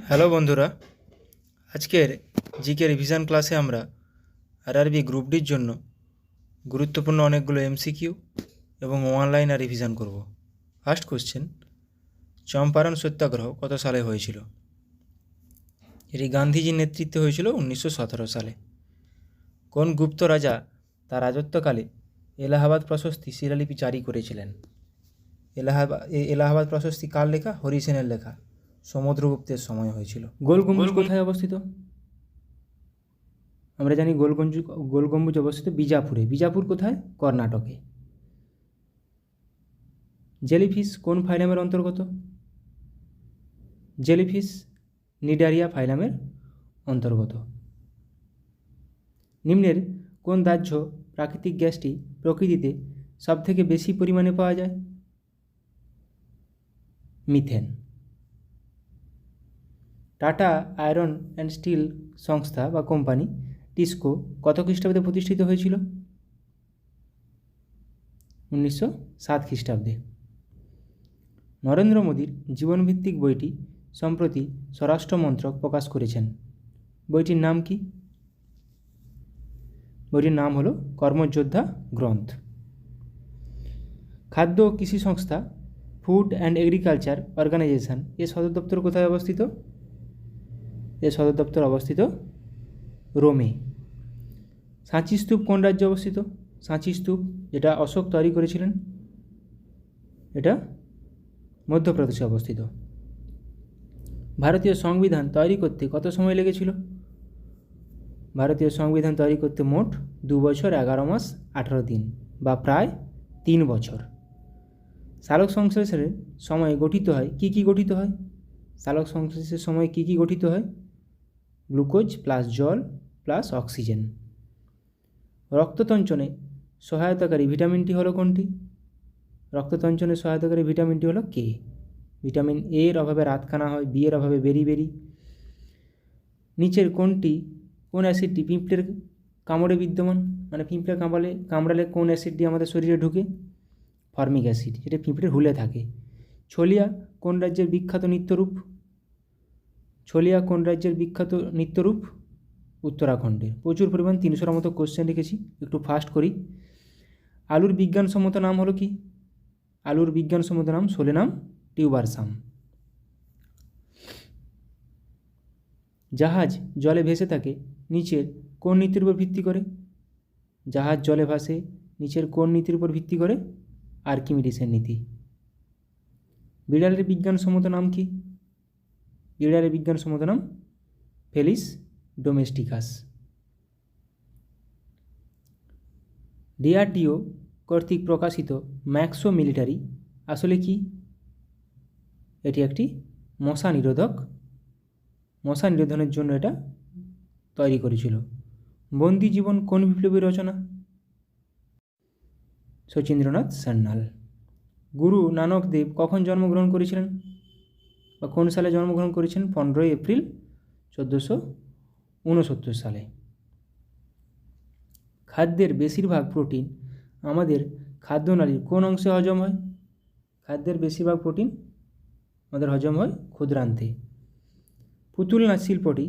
Hello বন্ধুরা, আজকের GK revision ক্লাসে আমরা আরআরবি গ্রুপ ডির জন্য গুরুত্বপূর্ণ অনেকগুলো এমসিকিউ এবং অনলাইন রিভিশন করব। ফার্স্ট কোশ্চেন, চম্পারণ সত্যাগ্রহ কত সালে হয়েছিল? এটি গান্ধীজির নেতৃত্বে হয়েছিল 1917 সালে। কোন গুপ্ত রাজা তার রাজত্বকালে এলাহাবাদ প্রশস্তি শিলালিপি জারি করেছিলেন? এলাহাবাদ প্রশস্তি কার লেখা? হরি সেনের লেখা। সমুদ্রগুপ্তের সময় হয়েছিল। গোল গম্বুজ কোথায় অবস্থিত? আমরা জানি গোল গম্বুজ অবস্থিত বিজাপুরে। বিজাপুর কোথায়? কর্ণাটকে। জেলিফিশ কোন ফাইলামের অন্তর্গত? জেলিফিশ নিডারিয়া ফাইলামের অন্তর্গত। নিম্নের কোন দাহ্য প্রাকৃতিক গ্যাসটি প্রকৃতিতে সবথেকে বেশি পরিমাণে পাওয়া যায়? Methane. Tata iron and steel সংস্থা বা কোম্পানি টিসকো কত খ্রিস্টাব্দে প্রতিষ্ঠিত হয়েছিল? 1907 খ্রিস্টাব্দে। নরেন্দ্র মোদীর জীবনভিত্তিক বইটি সম্প্রতি স্বরাষ্ট্র মন্ত্রক প্রকাশ করেছেন। বইটির নাম কি? বইটির নাম হলো কর্মযোদ্ধা গ্রন্থ। খাদ্য ও কৃষি সংস্থা ফুড অ্যান্ড এগ্রিকালচার অর্গানাইজেশন এর সদর দপ্তর কোথায় অবস্থিত? এর সদর দপ্তর অবস্থিত রোমে। সাঁচি স্তূপ কোন রাজ্যে অবস্থিত? সাঁচি স্তূপ, যেটা অশোক তৈরি করেছিলেন, এটা মধ্যপ্রদেশে অবস্থিত। ভারতীয় সংবিধান তৈরি করতে কত সময় লেগেছিল? ভারতীয় সংবিধান তৈরি করতে মোট 2 বছর 11 মাস 18 দিন বা প্রায় 3 বছর। সালোক সংশ্লেষের সময় গঠিত হয় কি গঠিত হয়? সালোক সংশ্লেষের সময় কি গঠিত হয়? গ্লুকোজ প্লাস জল প্লাস অক্সিজেন। রক্ততঞ্চনে সহায়তাকারী ভিটামিনটি হলো কোনটি? রক্ততঞ্চনে সহায়তাকারী ভিটামিনটি হলো কে। ভিটামিন এ এর অভাবে রাতকানা হয়, বি এর অভাবে বেরি। নিচের কোন অ্যাসিডটি পিঁপড়ের কামড়ে বিদ্যমান? মানে পিঁপড়ে কামড়ালে কোন অ্যাসিডটি আমাদের শরীরে ঢুকে? ফর্মিক অ্যাসিড, যেটা পিঁপড়ের হুলে থাকে। ছলিয়া কোন রাজ্যের বিখ্যাত নৃত্যরূপ? ছলিয়া কোন রাজ্যের বিখ্যাত নৃত্যরূপ? উত্তরাখণ্ডে। প্রচুর পরিমাণ 300-র মতো কোশ্চেন লিখেছি, একটু ফাস্ট করি। আলুর বিজ্ঞানসম্মত নাম হলো কি? আলুর বিজ্ঞানসম্মত নাম সোলেনাম টিউবারসাম। জাহাজ জলে ভেসে থাকে নিচের কোন নীতির উপর ভিত্তি করে? জাহাজ জলে ভাসে নিচের কোন নীতির উপর ভিত্তি করে? আর্কিমিডিসের নীতি। বিড়ালের বিজ্ঞানসম্মত নাম কি? বিড়ালের বিজ্ঞানসম্মত নাম ফেলিস ডোমেস্টিকাস। ডিআরডিও কর্তৃক প্রকাশিত ম্যাক্সো মিলিটারি আসলে কি? এটি একটি মশা নিরোধনের জন্য এটা তৈরি করেছিল। বন্দি জীবন কোন বিপ্লবী রচনা? শচীন্দ্রনাথ সান্যাল। গুরু নানক দেব কখন জন্মগ্রহণ করেছিলেন বা কোন সালে জন্মগ্রহণ করেছেন? 15 এপ্রিল 1469 সালে। খাদ্যের বেশিরভাগ প্রোটিন আমাদের খাদ্যনালীর কোন অংশে হজম হয়? খাদ্যের বেশিরভাগ প্রোটিন আমাদের হজম হয় ক্ষুদ্রান্তে। পুতুল নাচ শিল্পটি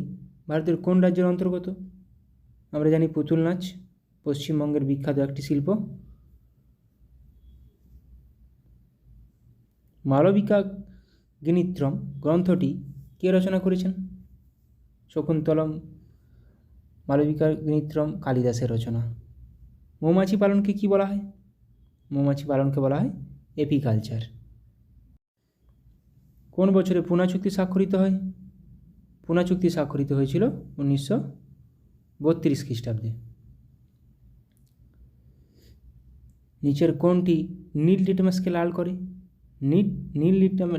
ভারতের কোন রাজ্যের অন্তর্গত? আমরা জানি পুতুল নাচ পশ্চিমবঙ্গের বিখ্যাত একটি শিল্প। মালবিকা গিনিত্রম গ্রন্থটি কে রচনা করেছেন? শকুন্তলম মালবিকা গিনিত্রম কালিদাসের রচনা। মৌমাছি পালনকে কি বলা হয়? মৌমাছি পালনকে বলা হয় এপিকালচার। কোন বছরে পুনা চুক্তি স্বাক্ষরিত হয়? পুনা চুক্তি স্বাক্ষরিত হয়েছিল 1932 খ্রিস্টাব্দে। নিচের কোনটি নীল লিটমাসকে লাল করে? নীল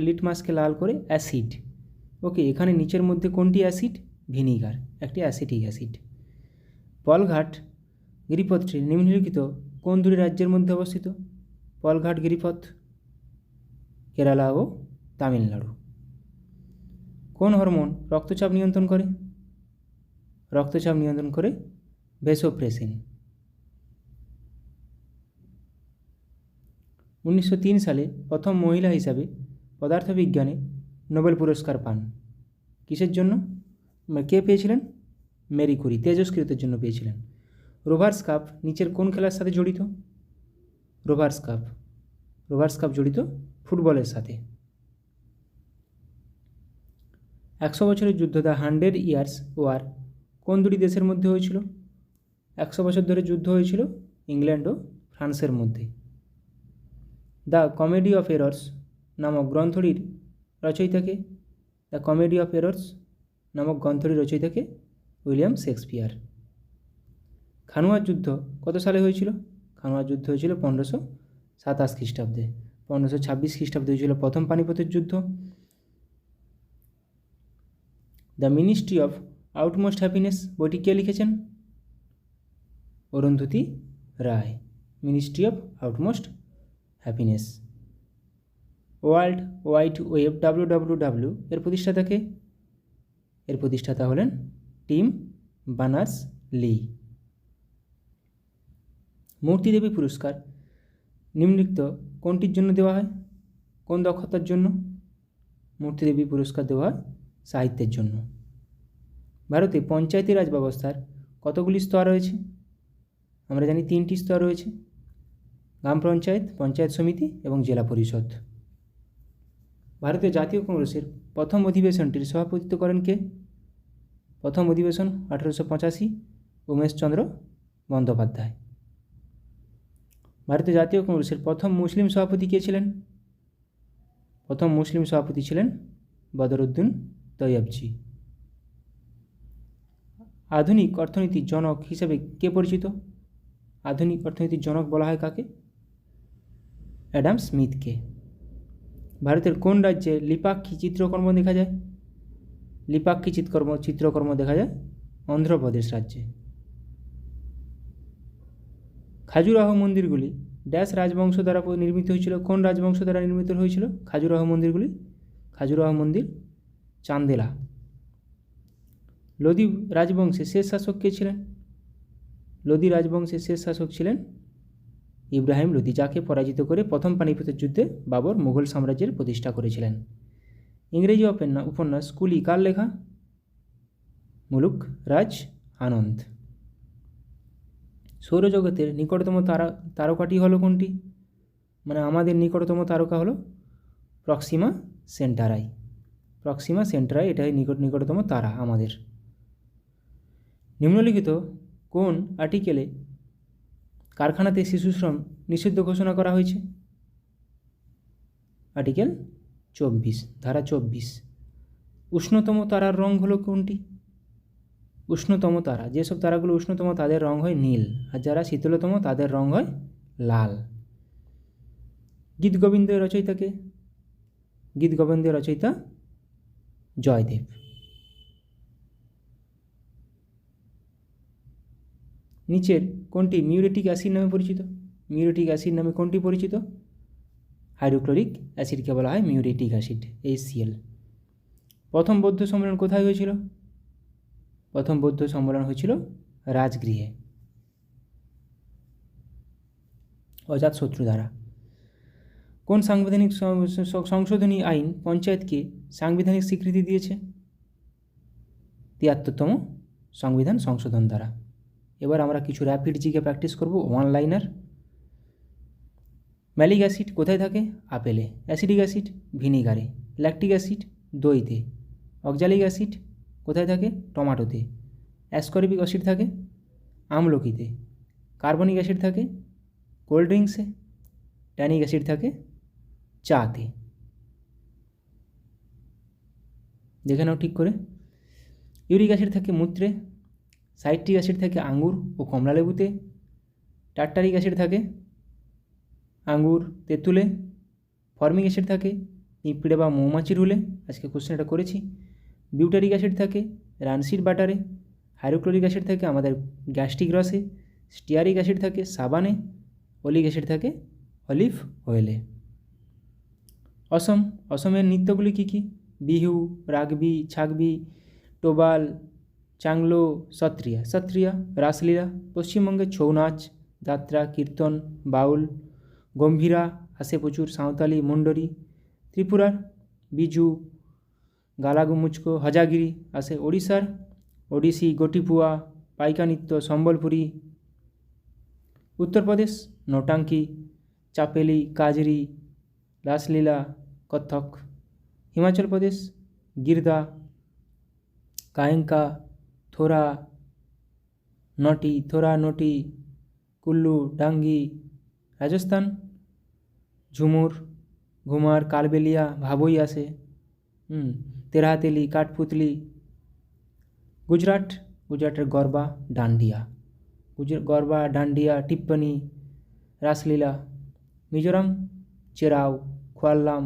লিটমাসকে লাল করে অ্যাসিড। ওকে, এখানে নিচের মধ্যে কোনটি অ্যাসিড? ভিনিগার, একটি অ্যাসিটিক অ্যাসিড। পলঘাট গিরিপথটি নিম্নলিখিত কোন দুটি রাজ্যের মধ্যে অবস্থিত? পলঘাট গিরিপথ কেরালা ও তামিলনাড়ু। কোন হরমোন রক্তচাপ নিয়ন্ত্রণ করে? রক্তচাপ নিয়ন্ত্রণ করে ভ্যাসোপ্রেসিন। 1903 সালে প্রথম মহিলা হিসাবে পদার্থবিজ্ঞানে নোবেল পুরস্কার পান। কিসের জন্য? কে পেয়েছিলেন? মেরি কুরি, তেজস্ক্রিয়তার জন্য পেয়েছিলেন। রোভার্স কাপ নিচের কোন খেলার সাথে জড়িত? রোভার্স কাপ জড়িত ফুটবলের সাথে। 100 বছরের যুদ্ধ দ্য 100 ইয়ার্স ওয়ার কোন দুটি দেশের মধ্যে হয়েছিল? 100 বছর ধরে যুদ্ধ হয়েছিল ইংল্যান্ড ও ফ্রান্সের মধ্যে। দ্য কমেডি অফ এরর্স নামক গ্রন্থটির রচয়িতাকে? দ্য কমেডি অফ এরর্স নামক গ্রন্থটির রচয়িতাকে? William Shakespeare. খানুয়ার যুদ্ধ কত সালে হয়েছিল? খানুয়ার যুদ্ধ হয়েছিল 1527 খ্রিস্টাব্দে। 1526 খ্রিস্টাব্দে হয়েছিল প্রথম পানিপথের যুদ্ধ। The ministry of utmost happiness বইটি কে লিখেছেন? Arundhati Roy. Ministry of utmost happiness. World wide web WWW এর প্রতিষ্ঠাতাকে? এর প্রতিষ্ঠাতা হলেন টিম বার্নার্স-লি। মূর্তিদেবী পুরস্কার নিম্নলিখিত কোনটির জন্য দেওয়া হয়? কোন দক্ষতার জন্য মূর্তিদেবী পুরস্কার দেওয়া হয়? সাহিত্যের জন্য। ভারতে পঞ্চায়েতি রাজ ব্যবস্থার কতগুলি স্তর রয়েছে? আমরা জানি 3টি স্তর রয়েছে, গ্রাম পঞ্চায়েত, পঞ্চায়েত সমিতি এবং জেলা পরিষদ। ভারতীয় জাতীয় কংগ্রেসের প্রথম অধিবেশনটির সভাপতিত্ব করেন কে? প্রথম অধিবেশন 1885, উমেশচন্দ্র বন্দ্যোপাধ্যায়। ভারতীয় জাতীয় কংগ্রেসের প্রথম মুসলিম সভাপতি কে ছিলেন? প্রথম মুসলিম সভাপতি ছিলেন বদরুদ্দিন তৈয়বজি। আধুনিক অর্থনীতির জনক হিসেবে কে পরিচিত? আধুনিক অর্থনীতির জনক বলা হয় কাকে? অ্যাডাম স্মিথকে। ভারতের কোন রাজ্যে লিপাক্ষী চিত্রকর্ম দেখা যায়? লিপাক্ষী চিত্রকর্ম দেখা যায় অন্ধ্রপ্রদেশ রাজ্যে। খাজুরাহ মন্দিরগুলি ড্যাশ রাজবংশ দ্বারা নির্মিত হয়েছিল? কোন রাজবংশ দ্বারা নির্মিত হয়েছিল খাজুরাহ মন্দিরগুলি? খাজুরাহ মন্দির চান্দেলা। লোদি রাজবংশের শেষ শাসক কে ছিলেন? লোদি রাজবংশের শেষ শাসক ছিলেন ইব্রাহিম লোদি, যাকে পরাজিত করে প্রথম পানিপথের যুদ্ধে বাবর মুঘল সাম্রাজ্যের প্রতিষ্ঠা করেছিলেন। ইংরেজি উপন্যাস কুলি কার লেখা? মুলুক রাজ আনন্দ। সৌরজগতের নিকটতম তারকাটি হলো কোনটি? মানে আমাদের নিকটতম তারকা হলো প্রক্সিমা সেন্টারাই। প্রক্সিমা সেন্টারাই এটাই নিকটতম তারা আমাদের। নিম্নলিখিত কোন আর্টিকেলে কারখানাতে শিশুশ্রম নিষিদ্ধ ঘোষণা করা হয়েছে? আর্টিকেল 24, ধারা 24। উষ্ণতম তারার রং হলো কোনটি? উষ্ণতম তারা, যেসব তারাগুলো উষ্ণতম তাদের রং হয় নীল, আর যারা শীতলতম তাদের রং হয় লাল। গীতগোবিন্দের রচয়িতাকে? গীতগোবিন্দের রচয়িতা জয়দেব। নিচের কোনটি মিউরেটিক অ্যাসিড নামে পরিচিত? মিউরেটিক অ্যাসিড নামে কোনটি পরিচিত? হাইড্রোক্লোরিক অ্যাসিডকে বলা হয় মিউরেটিক অ্যাসিড, HCl। প্রথম বৌদ্ধ সম্মেলন কোথায় হয়েছিল? প্রথম বৌদ্ধ সম্মেলন হয়েছিল রাজগৃহে, অজাতশত্রু দ্বারা। কোন সাংবিধানিক সংশোধনী আইন পঞ্চায়েতকে সাংবিধানিক স্বীকৃতি দিয়েছে? 73তম সংবিধান সংশোধন দ্বারা। এবার আমরা কিছু র্যাপিড জিকে প্র্যাকটিস করব, ওয়ান লাইনার। ম্যালিক অ্যাসিড কোথায় থাকে? আপেলে। অ্যাসিডিক অ্যাসিড ভিনিগারে। ল্যাকটিক অ্যাসিড দইতে। অক্সালিক অ্যাসিড কোথায় থাকে? টমাটোতে। অ্যাসকর্বিক অ্যাসিড থাকে আমলকিতে। কার্বনিক অ্যাসিড থাকে কোল্ড ড্রিঙ্কসে। ট্যানিক অ্যাসিড থাকে চাতে। দেখে নাও ঠিক করে। ইউরিক অ্যাসিড থাকে মূত্রে। সাইট্রিক অ্যাসিড থাকে আঙ্গুর ও কমলালেবুতে। টার্টারিক অ্যাসিড থাকে আঙ্গুর তেঁতুলে। ফর্মিক অ্যাসিড থাকে পিঁপড়ে বা মৌমাছির হুলে, আজকে কোশ্চেন এটা করেছি। বিউটারিক অ্যাসিড থাকে রানসিড বাটারে। হাইড্রোক্লোরিক অ্যাসিড থাকে আমাদের গ্যাস্ট্রিক রসে। স্টিয়ারিক অ্যাসিড থাকে সাবানে। অলিক অ্যাসিড থাকে অলিভ অয়েলে। অসমের নৃত্যগুলি কী কী? বিহু, রাগবি, ছাগবি, টোবাল, চাংলো, সত্রিয়া, রাসলীলা। পশ্চিমবঙ্গের ছৌ নাচ, যাত্রা, কীর্তন, বাউল, গম্ভীরা, আসে প্রচুর, সাঁওতালি, মুন্ডরি। ত্রিপুরার বিজু, গালাগু মুচকো, হজাগিরি আসে ওড়িশার, ওড়িশি, গোটিপুয়া, পাইকা নৃত্য, সম্বলপুরী। উত্তরপ্রদেশ নোটাঙ্কি, চাপেলি, কাজরি, রাসলীলা, কত্থক। হিমাচল প্রদেশ গিরদা, কায়েঙ্কা, থোরা, নটি, থোরা, নটি, কুল্লু, ডাঙ্গি। রাজস্থান ঝুমুর, ঘুমার, কালবেলিয়া, ভাবই আসে, তেরাহাতেলি, কাঠপুতলি। গুজরাটের গরবা, ডান্ডিয়া, গরবা, ডান্ডিয়া, টিপ্পনি, রাসলীলা। মিজোরাম চেরাও, খোয়াল্লাম,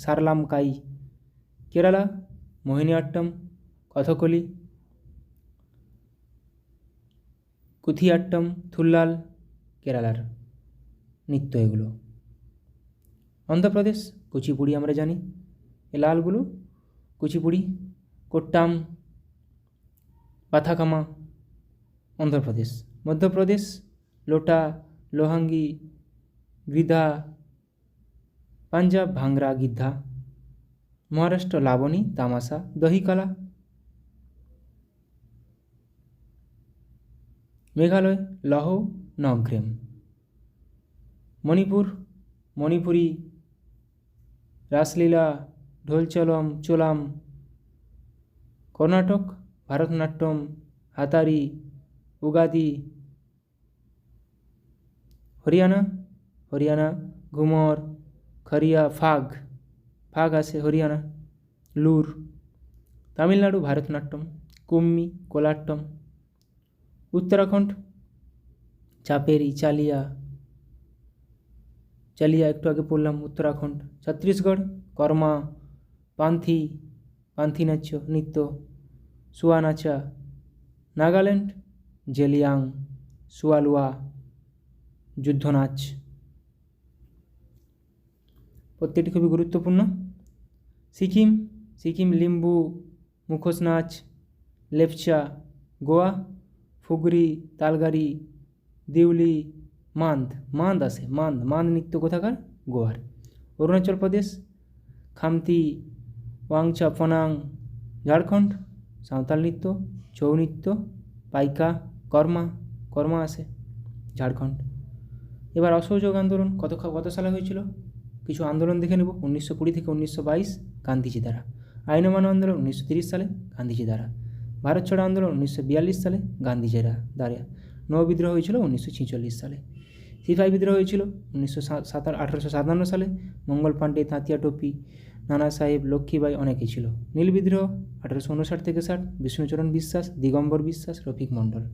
সারলামকাই। কেরালা মোহিনীআট্টম, কথকলি, কুথিয়াট্টম, থুল্লাল, কেরালার নৃত্য এগুলো। অন্ধ্রপ্রদেশ কুচিপুড়ি, আমরা জানি এ লালগুলো কুচিপুড়ি, কোট্টাম, বাথাকামা। অন্ধ্রপ্রদেশ। মধ্যপ্রদেশ লোটা, লোহাঙ্গি, গৃধা। পাঞ্জাব ভাংরা, গিদ্ধা। মহারাষ্ট্র লাবণী, তামাশা, দহিকালা। মেঘালয় লহ, নগ্রেম। মণিপুর মণিপুরি, রাসলীলা, ঢোলচলম, চোলাম। কর্ণাটক ভারতনাট্যম, হাতারি, উগাদি। হরিয়ানা ঘুমর, খরিয়া, ফাগ আসে হরিয়ানা, লুর। তামিলনাড়ু ভারতনাট্যম, কুম্মি, কোলাট্টম। উত্তরাখণ্ড চাপেরি, চালিয়া একটু আগে পড়লাম উত্তরাখণ্ড। ছত্তিশগড় কর্মা, পান্থি নৃত্য, সুয়া নাচা। নাগাল্যান্ড জেলিয়াং, সুয়ালুয়া, যুদ্ধনাচ। প্রত্যেকটি খুবই গুরুত্বপূর্ণ। সিকিম লিম্বু, মুখোশ নাচ, লেপচা। গোয়া ফুগরি, তালগারি, দিউলি, মান্দ আসে, মান্দ নৃত্য কোথাকার? গোয়ার। অরুণাচল প্রদেশ খামতি, ওয়াংচা, ফনাং। ঝাড়খণ্ড সাঁওতাল নৃত্য, ছৌ নৃত্য, পাইকা, কর্মা আসে ঝাড়খণ্ড। এবার অসহযোগ আন্দোলন কত সালে হয়েছিল? কিছু আন্দোলন দেখে নেব। 1920 থেকে 1922 গান্ধীজি দ্বারা। আইন অমান্য আন্দোলন 1930 সালে গান্ধীজি দ্বারা। ভারত ছাড়ো আন্দোলন 1942 সালে গান্ধীজিরা দ্বারা। নৌ বিদ্রোহ হয়েছিল 1946 সালে। সিপাহী বিদ্রোহ হয়েছিল 1857 সালে। মঙ্গল পাণ্ডে, তাঁতিয়া টোপি, নানা সাহেব, লক্ষ্মীবাই অনেকেই ছিল। নীল বিদ্রোহ 1859 থেকে 60, বিষ্ণুচরণ বিশ্বাস, দিগম্বর বিশ্বাস, রফিক মণ্ডল।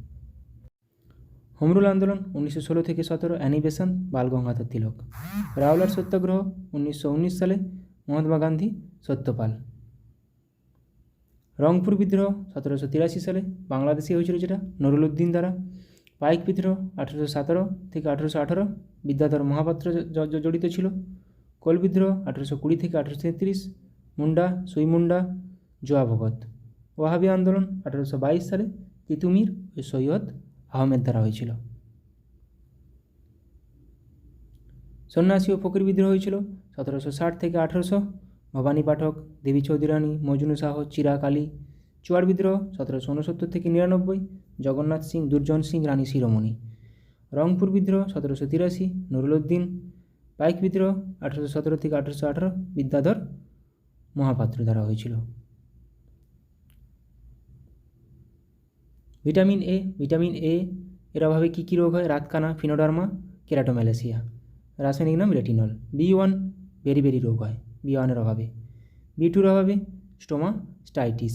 হোমরুল আন্দোলন 1916 থেকে 17, অ্যানি বেসান্ত, বাল গঙ্গাধর তিলক। রাওলাট সত্যাগ্রহ 1919 সালে, মহাত্মা গান্ধী, সত্যপাল। রংপুর বিদ্রোহ 1783 সালে বাংলাদেশে হয়েছিল, যেটা নুরুল উদ্দিন দ্বারা। পাইক বিদ্রোহ 1817 থেকে 1818, বিদ্যাধর মহাপাত্র জড়িত ছিল। কোল বিদ্রোহ 1820 থেকে 1833, মুন্ডা, সুইমুন্ডা, জোয়া ভগত। ওয়াহাবি আন্দোলন 1822 সালে তিতুমির ও সৈয়দ আহমেদ দ্বারা হয়েছিল। সন্ন্যাসী ও ফকির বিদ্রোহ হয়েছিল 1760 থেকে 1800, ভবানী পাঠক, দেবী চৌধুরানী, মজনু শাহ, চিরাগ আলী। চুয়ার বিদ্রোহ 1769 থেকে 99, জগন্নাথ সিং, দুর্জন সিং, রানী শিরোমণি। রংপুর বিদ্রোহ 1783, নুরুল উদ্দিন। পাইক বিদ্রোহ 1817 থেকে 1818, বিদ্যাধর মহাপাত্র দ্বারা হয়েছিল। ভিটামিন এ এর অভাবে কী কী রোগ হয়? রাতকানা, ফিনোডার্মা, কেরাটোম্যালেসিয়া। রাসায়নিক নাম রেটিনল। B1 বেরি রোগ হয় B1-এর অভাবে। B2-র অভাবে স্টোমাস্টাইটিস,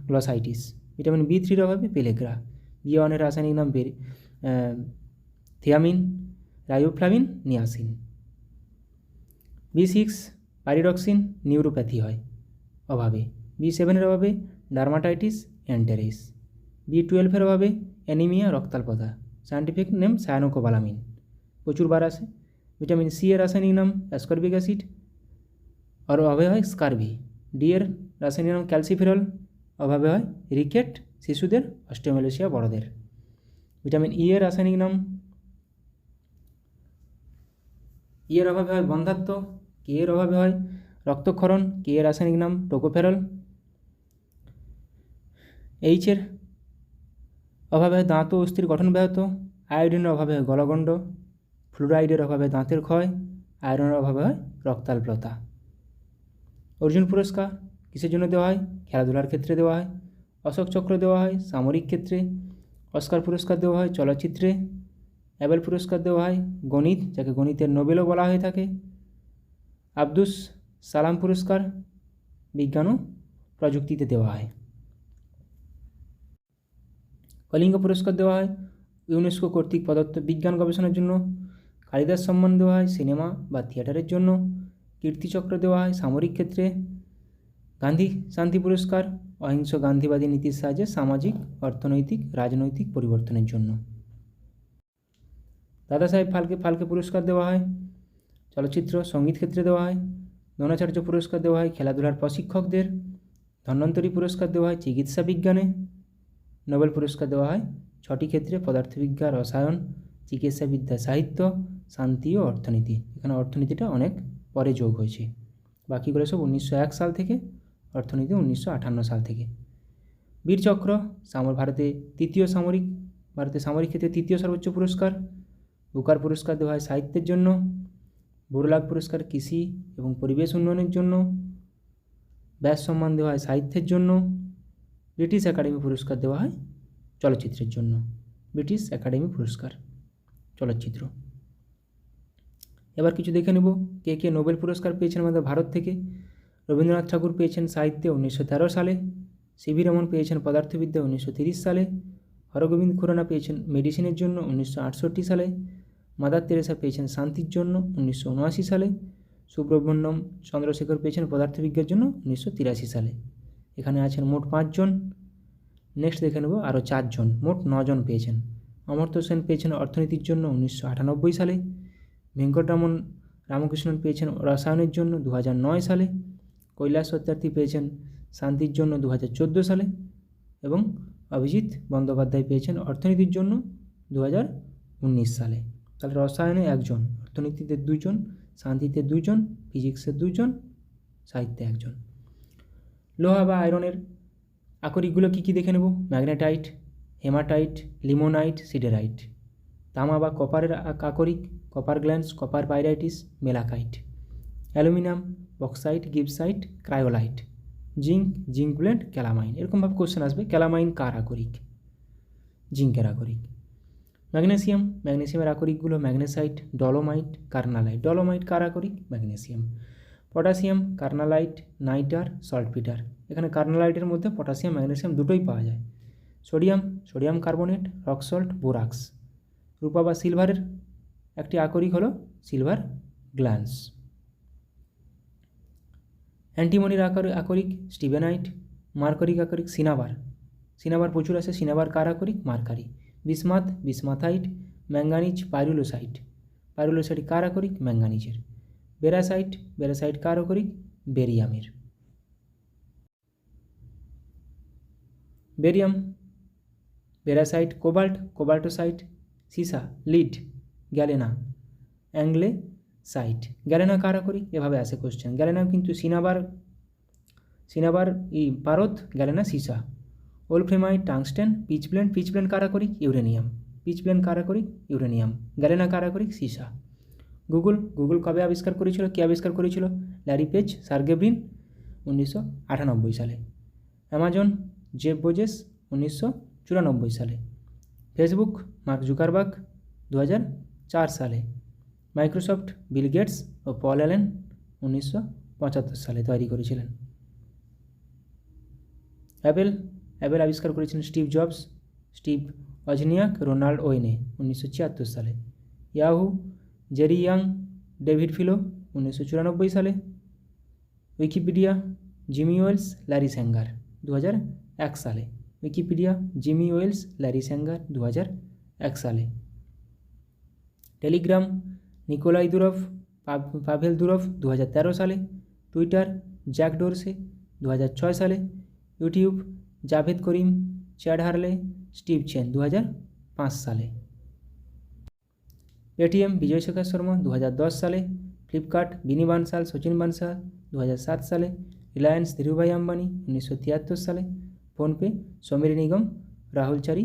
গ্লসাইটিস। ভিটামিন B3-র অভাবে পেলেগ্রা। B1-এর রাসায়নিক নাম thiamine, riboflavin, niacin. B6 pyridoxine, neuropathy হয় অভাবে। B7-এর অভাবে ডার্মাটাইটিস, এন্টেরিস। B12-এর অভাবে অ্যানিমিয়া, রক্তাল্পতা। সায়েন্টিফিক নেম সায়ানোকোবালামিন, প্রচুর বার আসে। ভিটামিন সি এর রাসায়নিক নাম অ্যাসকর্বিক অ্যাসিড, আর অভাবে হয় স্কারভি। ডি এর রাসায়নিক নাম ক্যালসিফেরল, অভাবে হয় রিকেট শিশুদের, অস্টিওমেলাসিয়া বড়দের। ভিটামিন ই এর রাসায়নিক নাম, ই এর অভাবে হয় বন্ধ্যাত্ব। কে এর অভাবে হয় রক্তক্ষরণ, কে এর রাসায়নিক নাম টোকোফেরল। এইচের অভাবে দাঁত ও অস্থির গঠন ব্যাহত, আয়োডিনের অভাবে হয় গলগণ্ড, ফ্লুরাইডের অভাবে দাঁতের ক্ষয়, আয়রনের অভাবে হয় রক্তাল্পতা। অর্জুন পুরস্কার কিসের জন্য দেওয়া হয়? খেলাধুলার ক্ষেত্রে দেওয়া হয়। অশোক চক্র দেওয়া হয় সামরিক ক্ষেত্রে। অস্কার পুরস্কার দেওয়া হয় চলচ্চিত্রে। অ্যাবেল পুরস্কার দেওয়া হয় গণিত, যাকে গণিতের নোবেলও বলা হয়ে থাকে। আব্দুস সালাম পুরস্কার বিজ্ঞান ও প্রযুক্তিতে দেওয়া হয়। কলিঙ্গ পুরস্কার দেওয়া হয় ইউনেস্কো কর্তৃক প্রদত্ত বিজ্ঞান গবেষণার জন্য। কালিদাস সম্মান দেওয়া হয় সিনেমা বা থিয়েটারের জন্য। কীর্তিচক্র দেওয়া হয় সামরিক ক্ষেত্রে। গান্ধী শান্তি পুরস্কার অহিংস গান্ধীবাদী নীতির সাহায্যে সামাজিক, অর্থনৈতিক, রাজনৈতিক পরিবর্তনের জন্য। দাদা সাহেব ফালকে পুরস্কার দেওয়া হয় চলচ্চিত্র সঙ্গীত ক্ষেত্রে দেওয়া হয়। দ্রোণাচার্য পুরস্কার দেওয়া হয় খেলাধুলার প্রশিক্ষকদের। ধন্বন্তরী পুরস্কার দেওয়া হয় চিকিৎসা বিজ্ঞানে। নোবেল পুরস্কার দেওয়া হয় 6টি ক্ষেত্রে: পদার্থবিজ্ঞান, রসায়ন, চিকিৎসাবিদ্যা, সাহিত্য, শান্তি ও অর্থনীতি। এখানে অর্থনীতিটা অনেক পরে যোগ হয়েছে, বাকিগুলো সব 1901 সাল থেকে, অর্থনীতি 1958 সাল থেকে। বীরচক্র ভারতে সামরিক ক্ষেত্রে তৃতীয় সর্বোচ্চ পুরস্কার। বুকার পুরস্কার দেওয়া হয় সাহিত্যের জন্য। বড়লাট পুরস্কার কৃষি এবং পরিবেশ উন্নয়নের জন্য। ব্যাস সম্মান দেওয়া হয় সাহিত্যের জন্য। ব্রিটিশ একাডেমি পুরস্কার দেওয়া হয় চলচ্চিত্রের জন্য। ব্রিটিশ একাডেমি পুরস্কার চলচ্চিত্র। এবার কিছু দেখে নেব কে কে নোবেল পুরস্কার পেয়েছেন আমাদের ভারত থেকে। রবীন্দ্রনাথ ঠাকুর পেয়েছেন সাহিত্যে 1913 সালে। সিভি রমন পেয়েছেন পদার্থবিদ্যা 1930 সালে। হরগোবিন্দ খুরানা পেয়েছেন মেডিসিনের জন্য 1968 সালে। মাদার তেরেসা পেয়েছেন শান্তির জন্য 1979 সালে। সুব্রহ্মণ্যম চন্দ্রশেখর পেয়েছেন পদার্থবিজ্ঞানের জন্য 1983 সালে। এখানে আছেন মোট 5 জন। নেক্সট দেখে নেব আরও 4 জন, মোট 9 জন পেয়েছেন। অমর্ত্য সেন পেয়েছেন অর্থনীতির জন্য 1998 সালে। ভেঙ্কটরামন রামকৃষ্ণন পেয়েছেন রসায়নের জন্য 2009 সালে। কৈলাস সত্যার্থী পেয়েছেন শান্তির জন্য 2014 সালে। এবং অভিজিৎ বন্দ্যোপাধ্যায় পেয়েছেন অর্থনীতির জন্য 2019 সালে। তাহলে রসায়নে 1 জন, অর্থনীতিতে 2 জন, শান্তিতে 2 জন, ফিজিক্সে 2 জন, সাহিত্যে 1 জন। লোহা বা আয়রনের আকরিকগুলো কী কী দেখে নেব। Magnetite, haematite, limonite, siderite. তামা বা কপারের আকরিক copper glance, copper pyrites, malachite. Aluminium bauxite, gibbsite, cryolite. Zinc blende, calamine. এরকমভাবে কোশ্চেন আসবে। ক্যালামাইন কার আকরিক? জিঙ্কের আকরিক। ম্যাগনেসিয়ামের আকরিকগুলো ম্যাগনেসাইট, ডলোমাইট, কার্নালাইট। ডলোমাইট কার আকরিক? Magnesium. Potassium carnallite, nitre, saltpetre. এখানে কার্নালাইটের মধ্যে পটাশিয়াম ম্যাগনেসিয়াম দুটোই পাওয়া যায়। Sodium carbonate, rock salt, borax. রূপা বা সিলভারের একটি আকরিক হলো সিলভার গ্ল্যান্স। অ্যান্টিমনির আকরিক স্টিবেনাইট। মার্কারিক আকরিক সিনাবার প্রচুর আছে। সিনাবার কার আকরিক? মার্কারি। বিসমাথাইট, ম্যাঙ্গানিজ, পাইরুলোসাইট কার আকরিক? ম্যাঙ্গানিজের। বেরাসাইট কার আকরিক? বেরিয়ামের। বেরিয়াম, বেরাসাইট, কোবাল্টোসাইট, সীসা, লিড, গ্যালেনা, অ্যাংলেসাইট। গ্যালেনা কার আকরিক? এভাবে আসে কোশ্চেন। গ্যালেনা কিন্তু সিনাবার পারদ, গ্যালেনা সীসা। ওলফ্রেমাইট, টাংস্টেন, পিচব্লেন্ড কার আকরিক? ইউরেনিয়াম। কার আকরিক? ইউরেনিয়াম। গ্যালেনা কার আকরিক? সীসা। গুগল কবে আবিষ্কার করেছিল? কে আবিষ্কার করেছিল? ল্যারি পেজ, সার্গে ব্রিন 1998 সালে। অ্যামাজন জেফ বেজোস 1994 সালে। ফেসবুক মার্ক জুকারবার্গ 2004 সালে। মাইক্রোসফট বিল গেটস ও পল অ্যালেন 1975 সালে তৈরি করেছিলেন। অ্যাপেল আবিষ্কার করেছিলেন Steve Jobs, Steve Wozniak, Ronald Wayne 1976 সালে। Yahoo Jerry Yang, David Filo 1994 সালে। Wikipedia Jimmy Wales, Larry Sanger 2001 সালে। Wikipedia Jimmy Wales, Larry Sanger 2001 সালে। Telegram Nikolai Durov, Pavel Durov 2013 সালে। টুইটার জ্যাক ডোরসে 2006 সালে। YouTube Jawed Karim, Chad Hurley, Steve Chen 2005 সালে। Paytm বিজয় শেখর শর্মা 2010 সালে। Flipkart বিনি বানসাল, সচিন বানসাল 2007 সালে, রিলায়েন্স ধীরুভাই আম্বানি 1973 সালে, ফোনপে সমীর নিগম রাহুল চারি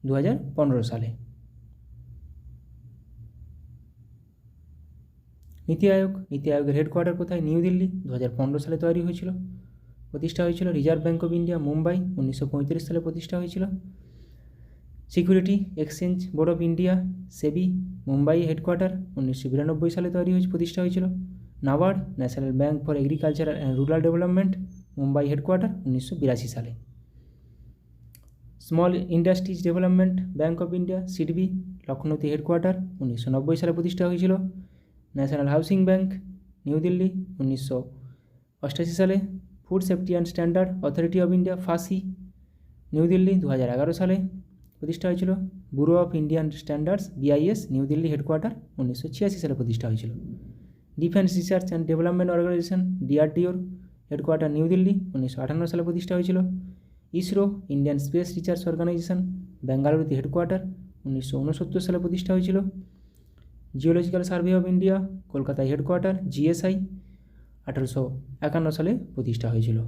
2015 সালে। নীতি আয়োগের হেডকোয়ার্টার কোথায়? নিউ দিল্লি, 2015 সালে তৈরি হয়েছিল, প্রতিষ্ঠা হয়েছিল। Reserve Bank of India Mumbai, 1935 সালে প্রতিষ্ঠা হয়েছিল। Security Exchange Board of India SEBI Mumbai headquarter, 1992 সালে তৈরি হয়েছে, প্রতিষ্ঠা হয়েছিল। NABARD National Bank for Agricultural and Rural Development Mumbai headquarter, 1982 সালে। Small Industries Development Bank of India SIDBI লখনৌতে হেডকোয়ার্টার, 1990 সালে প্রতিষ্ঠা হয়েছিল। National Housing Bank New Delhi, 1988 সালে। Food Safety and Standard Authority of India FSSAI New Delhi, 2011 সালে প্রতিষ্ঠা হয়েছিল। Bureau of Indian Standards BIS New Delhi headquarter, 1986 সালে প্রতিষ্ঠা হয়েছিল। Defence Research and Development Organisation ডিআরডিওর হেডকোয়ার্টার নিউ দিল্লি, 1958 সালে প্রতিষ্ঠা হয়েছিল। ISRO Indian Space Research Organisation বেঙ্গালুরুতে হেডকোয়ার্টার, 1969 সালে প্রতিষ্ঠা হয়েছিল। জিওলজিক্যাল সার্ভে অফ ইন্ডিয়া কলকাতায় হেডকোয়ার্টার, জিএসআই 1851 সালে প্রতিষ্ঠা হয়েছিল।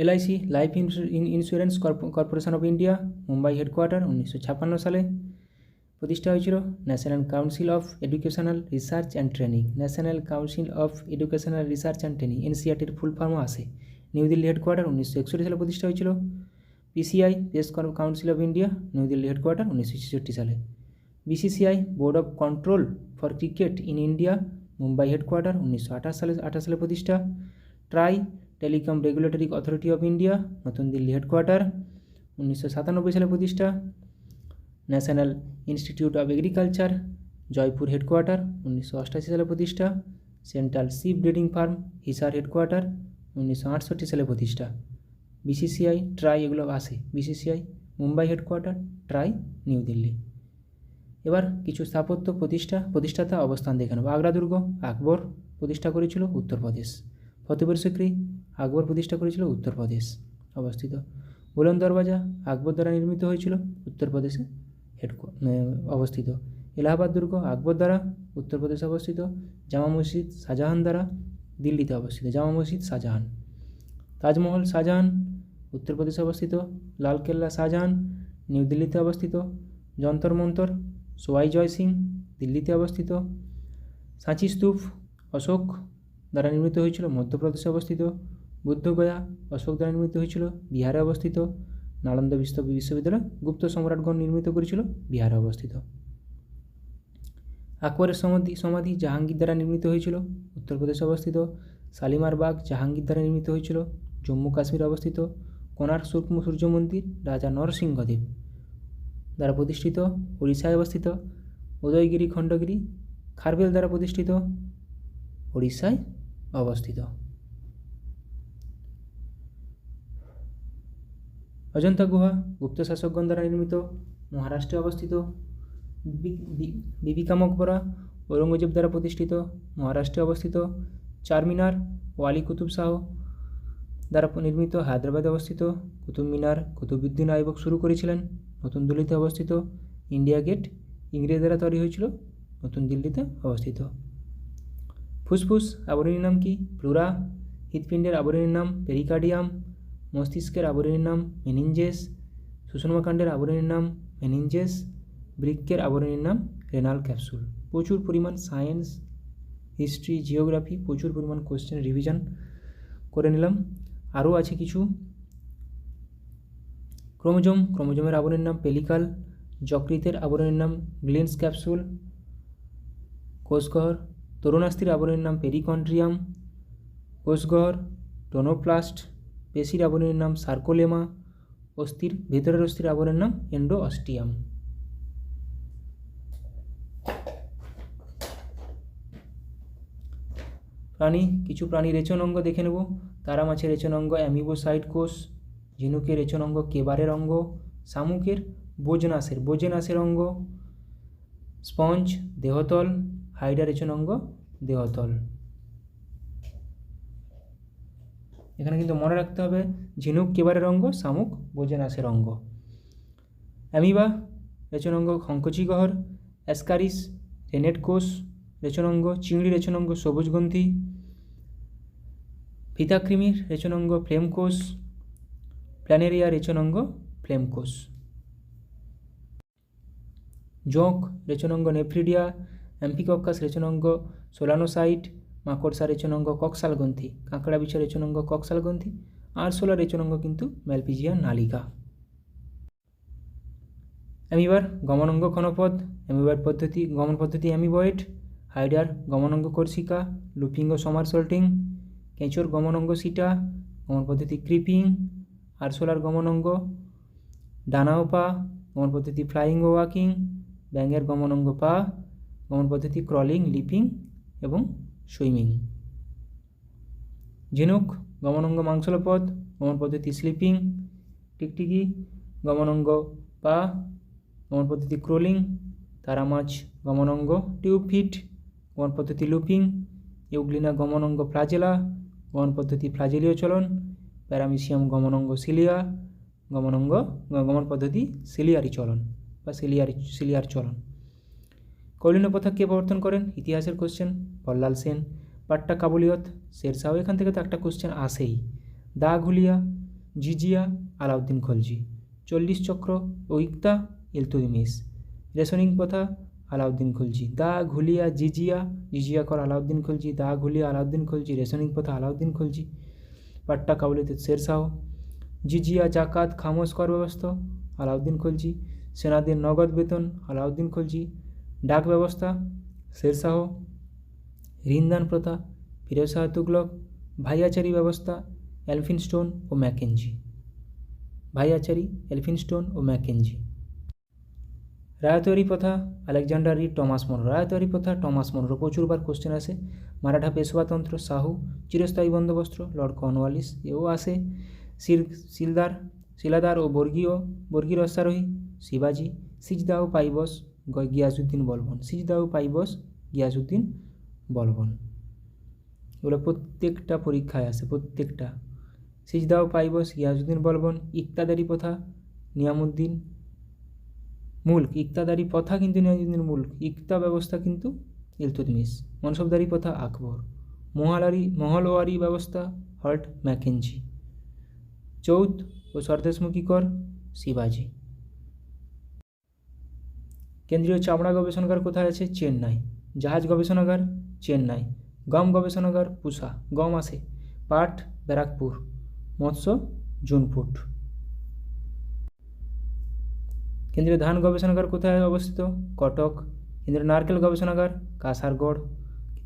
LIC Life Insurance Corporation of India Mumbai headquarter, 1956 সালে প্রতিষ্ঠা হয়েছিল। National Council of Educational Research and Training, National Council of Educational Research and Training এনসিআরটির ফুল ফর্মও আসে। নিউ দিল্লি হেডকোয়ার্টার, 1961 সালে প্রতিষ্ঠা হয়েছিল। PCI Press Council of India New Delhi headquarter, 1966 সালে। BCCI Board of Control for Cricket in India Mumbai headquarter, 1928 সালে প্রতিষ্ঠা। TRAI Telecom Regulatory Authority of India নতুন দিল্লি হেডকোয়ার্টার, 1997 সালে প্রতিষ্ঠা। National Institute of Agriculture Jaipur headquarter, 1988 সালে প্রতিষ্ঠা। Central sheep breeding farm Hisar headquarter, 1968 সালে প্রতিষ্ঠা। বিসিসিআই ট্রাই এগুলো আসে। BCCI Mumbai headquarter, TRAI New Delhi. এবার কিছু স্থাপত্য প্রতিষ্ঠাতা অবস্থান দেখে নেব। আগ্রা দুর্গ আকবর প্রতিষ্ঠা করেছিল, উত্তরপ্রদেশ। ফতেপুর সিক্রি আকবর প্রতিষ্ঠা করেছিল, উত্তরপ্রদেশ অবস্থিত। বুলন্দ দরওয়াজা আকবর দ্বারা নির্মিত হয়েছিল, উত্তরপ্রদেশে অবস্থিত। এলাহাবাদ দুর্গ আকবর দ্বারা, উত্তরপ্রদেশে অবস্থিত। জামা মসজিদ শাহজাহান দ্বারা, দিল্লিতে অবস্থিত। জামা মসজিদ শাহজাহান। তাজমহল শাহজাহান, উত্তরপ্রদেশে অবস্থিত। লালকেল্লা শাহজাহান, নিউ দিল্লিতে অবস্থিত। যন্তর মন্তর সোয়াই জয় সিং, দিল্লিতে অবস্থিত। সাঁচি স্তূপ অশোক দ্বারা নির্মিত হয়েছিল, মধ্যপ্রদেশে অবস্থিত। বুদ্ধগয়া অশোক দ্বারা নির্মিত হয়েছিল, বিহারে অবস্থিত। নালন্দা বিশ্ববিদ্যালয় গুপ্ত সম্রাটগণ নির্মিত করেছিল, বিহারে অবস্থিত। আকবরের সমাধি জাহাঙ্গীর দ্বারা নির্মিত হয়েছিল, উত্তরপ্রদেশে অবস্থিত। শালিমার বাগ জাহাঙ্গীর দ্বারা নির্মিত হয়েছিল, জম্মু কাশ্মীরে অবস্থিত। কোণার্ক সূর্য মন্দির রাজা নরসিংহদেব দ্বারা প্রতিষ্ঠিত, উড়িষ্যায় অবস্থিত। উদয়গিরি খণ্ডগিরি খারবেল দ্বারা প্রতিষ্ঠিত, উড়িষ্যায় অবস্থিত। অজন্তা গুহা গুপ্ত শাসকগণ দ্বারা নির্মিত, মহারাষ্ট্রে অবস্থিত। বিবি কা মকবরা ঔরঙ্গজেব দ্বারা প্রতিষ্ঠিত, মহারাষ্ট্রে অবস্থিত। চারমিনার ওয়ালি কুতুব শাহ দ্বারা নির্মিত, হায়দ্রাবাদে অবস্থিত। কুতুব মিনার কুতুবউদ্দিন আইবক শুরু করেছিলেন, নতুন দিল্লিতে অবস্থিত। ইন্ডিয়া গেট ইংরেজ দ্বারা তৈরি হয়েছিল, নতুন দিল্লিতে অবস্থিত। ফুসফুস আবরণীর নাম কি? প্লুরা। হৃৎপিণ্ডের আবরণীর নাম পেরিকার্ডিয়াম। মস্তিষ্কের আবরণীর নাম মেনিনজেস। সুষুম্নাকাণ্ডের আবরণীর নাম মেনিনজেস। বৃক্কের আবরণীর নাম রেনাল ক্যাপসুল। প্রচুর পরিমাণ সায়েন্স, হিস্ট্রি, জিওগ্রাফি, প্রচুর পরিমাণ কোশ্চেন রিভিশন করে নিলাম। আরও আছে কিছু। ক্রোমোজোমের আবরণীর নাম পেলিকাল। যকৃতের আবরণীর নাম গ্লিন্স ক্যাপসুল। কোষগহ্বর তরুণাস্থির আবরণীর নাম পেরিকন্ড্রিয়াম। কোষগহ্বর টোনোপ্লাস্ট। পেশির আবরণীর নাম সার্কোলেমা। ভেতরের অস্থির আবরণের নাম এন্ডোঅস্টিয়াম। কিছু প্রাণী রেচন অঙ্গ দেখে নেব। তারা মাছের রেচন অঙ্গ অ্যামিবোসাইট কোষ। ঝিনুকের রেচন অঙ্গ কেবারের অঙ্গ। শামুকের বোজেনাসের অঙ্গ। স্পঞ্জ দেহতল। হাইডা রেচন অঙ্গ দেহতল। এখানে কিন্তু মনে রাখতে হবে ঝিনুক কেবারের অঙ্গ, শামুক বোজেনাসের অঙ্গ। অ্যামিবা রেচন অঙ্গ সংকোচী গহ্বর। অ্যাসকারিস রেনেট কোষ রেচনাঙ্গ, চিংড়ি রেচনাঙ্গ সবুজগ্রন্থি, ফিতাকৃমির রেচনাঙ্গ ফ্লেম কোষ, প্ল্যানেরিয়া রেচনাঙ্গ ফ্লেম কোষ। জোঁক রেচনাঙ্গ নেফ্রিডিয়া, অ্যাম্ফিকক্কাস রেচনাঙ্গ সোলানোসাইট, মাকড়সা রেচনাঙ্গ কক্সাল গ্রন্থি, কাঁকড়া বিছা রেচনাঙ্গ কক্সাল গ্রন্থি, আরশোলা রেচনাঙ্গ কিন্তু ম্যালপিজিয়া নালিকা। অ্যামিবার গমনাঙ্গ ক্ষণপদ, অ্যামিবার পদ্ধতি গমন পদ্ধতি অ্যামিবয়েড, হাইডার গমনাঙ্গ কর্ষিকা, লুপিং ও সমারসল্টিং, কেঁচোর গমনাঙ্গ সিটা, গমন পদ্ধতি ক্রিপিং, আরশোলার গমনাঙ্গ ডানা ও পা, গমন পদ্ধতি ফ্লাইং ও ওয়াকিং, ব্যাঙের গমনাঙ্গ পা, গমন পদ্ধতি ক্রলিং, লিপিং এবং সুইমিং। ঝিনুক গমনাঙ্গ মাংসলপদ, গমন পদ্ধতি স্লিপিং, টিকটিকি গমনাঙ্গ পা, গমন পদ্ধতি ক্রোলিং, তারা মাছ গমনাঙ্গ টিউব ফিট, গমন পদ্ধতি লুপিং, ইউগ্লিনা গমনাঙ্গ ফ্লাজেলা, গমন পদ্ধতি ফ্লাজেলীয় চলন, প্যারামিসিয়াম গমনাঙ্গ সিলিয়া, গমন পদ্ধতি সিলিয়ারি চলন বা সিলিয়ার চলন। কৌলিন্য প্রথা কে প্রবর্তন করেন? ইতিহাসের কোশ্চেন, বল্লাল সেন। পাট্টা কাবুলিয়ত, শেরশাহ। এখান থেকে তো একটা কোশ্চেন আসেই। দা ঘুলিয়া, জিজিয়া, আলাউদ্দিন খলজি। 40 চক্র ও ইকতা, ইলতুৎমিশ। রেশনিং প্রথা, আলাউদ্দিন খলজি। দা ঘুলিয়া, জিজিয়া কর আলাউদ্দিন খলজি, দা ঘুলিয়া আলাউদ্দিন খলজি, রেশনিং প্রথা আলাউদ্দিন খলজি। পাট্টা কাবুলিয়ত শেরশাহ। জিজিয়া জাকাত খামোশ কর ব্যবস্থা, আলাউদ্দিন খলজি। সেনাদের নগদ বেতন, আলাউদ্দিন খলজি। ডাক ব্যবস্থা, শেরশাহ। ঋণদান প্রথা, ফিরোজ শাহ তুগলক। ভাইয়াচারি ব্যবস্থা, এলফিনস্টোন ও ম্যাকেঞ্জি। ভাইয়াচারি, এলফিনস্টোন ও ম্যাকেঞ্জি। রায়তওয়ারি প্রথা, Alexander Read, Thomas Munro. Ryotwari প্রথা, টমাস মনরো। প্রচুরবার কোশ্চেন আসে। মারাঠা পেশওয়াতন্ত্র, শাহু। চিরস্থায়ী বন্দোবস্ত, লর্ড কর্নওয়ালিস। এও আসে। শিলাদার ও বর্গীর অশ্বারোহী, শিবাজি। সিজদাহ পাইবস, গিয়াসুদ্দিন বলবন। সিজদাহ পাইবস, গিয়াসুদ্দিন বলবন। এগুলো প্রত্যেকটা পরীক্ষায় আসে, প্রত্যেকটা। সিজদাহ পাইবস, গিয়াসুদ্দিন বলবন। ইকতাদারি প্রথা, নিয়ামুদ্দিন মুল্ক। ইকতাদারি প্রথা কিন্তু নিয়ামুদ্দিন মুল্ক। ইকতা ব্যবস্থা কিন্তু ইলতুৎমিশ। মনসবদারি প্রথা, আকবর। মহলওয়ারি ব্যবস্থা, হল্ট ম্যাকেঞ্জি। চৌথ ও স্বদেশমুখী কর, শিবাজি। কেন্দ্রীয় চামড়া গবেষণাগার কোথায় আছে? চেন্নাই। জাহাজ গবেষণাগার, চেন্নাই। গম গবেষণাগার, পুসা। গম আসে। পাট, ব্যারাকপুর। মৎস্য, জুনপুট। কেন্দ্রীয় ধান গবেষণাগার কোথায় অবস্থিত? কটক। কেন্দ্রীয় নারকেল গবেষণাগার, কাসারগড়।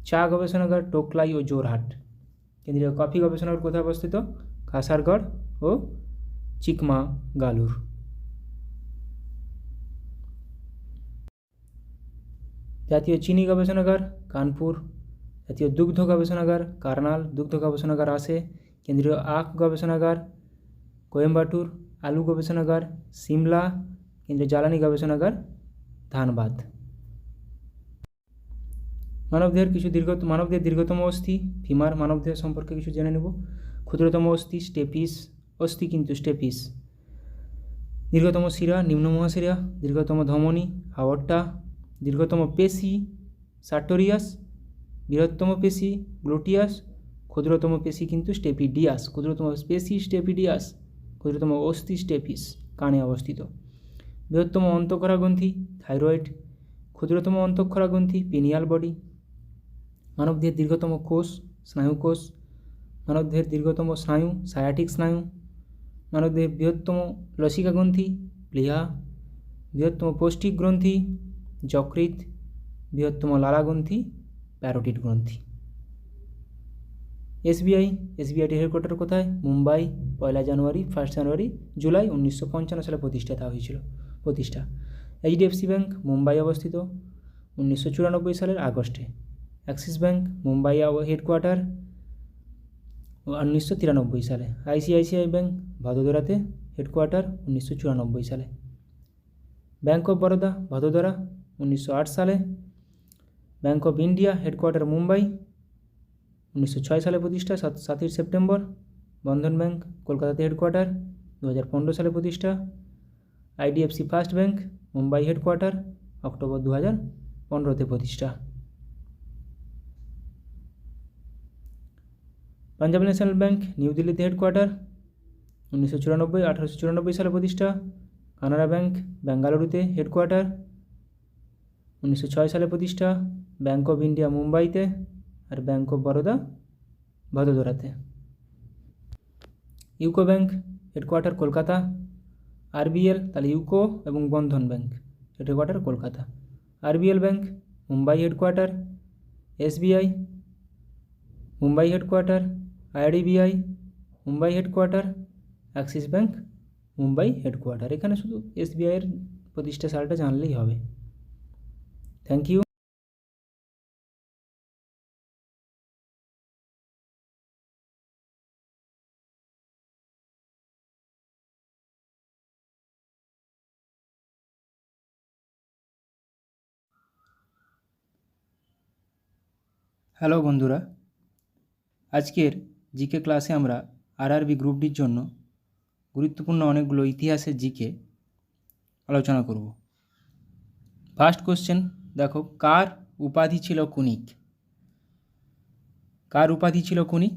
চা গবেষণাগার, টোকলাই ও জোরহাট। কেন্দ্রীয় কফি গবেষণাগার কোথায় অবস্থিত? কাসারগড় ও চিকমাগালুর। জাতীয় চিনি গবেষণাগার, কানপুর। জাতীয় দুগ্ধ গবেষণাগার, কার্নাল। দুগ্ধ গবেষণাগার আসে। কেন্দ্রীয় আখ গবেষণাগার, কোয়েম্বাটুর। আলু গবেষণাগার, সিমলা। কেন্দ্রীয় জ্বালানি গবেষণাগার, ধানবাদ। মানবদেহের দীর্ঘতম অস্থি, ফিমার। মানবদেহ সম্পর্কে কিছু জেনে নেব। ক্ষুদ্রতম অস্থি, স্টেপিস। অস্থি কিন্তু স্টেপিস। দীর্ঘতম শিরা, নিম্ন মহাশিরা। দীর্ঘতম ধমনী, আওর্টা। দীর্ঘতম পেশি, সার্টোরিয়াস। বৃহত্তম পেশি, গ্লুটিয়াস। ক্ষুদ্রতম পেশি কিন্তু স্টেপিডিয়াস। ক্ষুদ্রতম পেশি স্টেপিডিয়াস। ক্ষুদ্রতম অস্থি স্টেপিস, কানে অবস্থিত। বৃহত্তম অন্তঃক্ষরা গ্রন্থি, থাইরয়েড। ক্ষুদ্রতম অন্তঃক্ষরা গ্রন্থি, পিনিয়াল বডি। মানবদেহের দীর্ঘতম কোষ, স্নায়ুকোষ। মানবদেহের দীর্ঘতম স্নায়ু, সায়াটিক স্নায়ু। মানবদেহের বৃহত্তম লসিকা গ্রন্থি, প্লিহা। বৃহত্তম পৌষ্টিক গ্রন্থি, যকৃৎ। বৃহত্তম লালা গ্রন্থি, প্যারোটিড গ্রন্থি। এসবিআইটি হেডকোয়ার্টার কোথায়? মুম্বাই। 1 জানুয়ারি, 1 জানুয়ারি, জুলাই 1955 সালে প্রতিষ্ঠা। এইচডিএফসি ব্যাংক, মুম্বাই অবস্থিত। 1994 সালের আগস্টে। অ্যাক্সিস ব্যাংক, মুম্বাই হেডকোয়ার্টার, 1993 সালে। আইসিআইসিআই ব্যাংক, ভদোদরাতে হেডকোয়ার্টার, 1994 সালে। ব্যাংক অফ বরোদা, ভদোদরা, 1908 সালে। Bank of India, headquarter Mumbai, 1906 সালে প্রতিষ্ঠা, 7ই সেপ্টেম্বর। বন্ধন ব্যাংক, কলকাতাতে হেডকোয়ার্টার, 2015 সালে প্রতিষ্ঠা। IDFC First Bank, Mumbai headquarter, October 2015-তে প্রতিষ্ঠা। পাঞ্জাব ন্যাশনাল ব্যাঙ্ক নিউ দিল্লিতে হেডকোয়ার্টার, 1894 সালে প্রতিষ্ঠা। কানাড়া ব্যাঙ্ক বেঙ্গালুরুতে হেডকোয়ার্টার, 1906 সালে প্রতিষ্ঠা। ব্যাঙ্ক অফ ইন্ডিয়া মুম্বাইতে, আর ব্যাঙ্ক অফ বরোদা ভদোদরাতে। UCO Bank headquarter Kolkata. RBL তাহলে ইউকো এবং Bandhan Bank headquarter Kolkata. RBL Bank Mumbai headquarter. SBI Mumbai headquarter. IDBI Mumbai headquarter. Axis Bank Mumbai headquarter. এখানে শুধু এসবিআইয়ের প্রতিষ্ঠা সালটা জানলেই হবে। Thank you. হ্যালো বন্ধুরা, আজকের জিকে ক্লাসে আমরা আরআরবি গ্রুপ ডির জন্য গুরুত্বপূর্ণ অনেকগুলো ইতিহাসের জিকে আলোচনা করব। ফার্স্ট কোশ্চেন দেখো, কার উপাধি ছিল কুনিক? কার উপাধি ছিল কুনিক?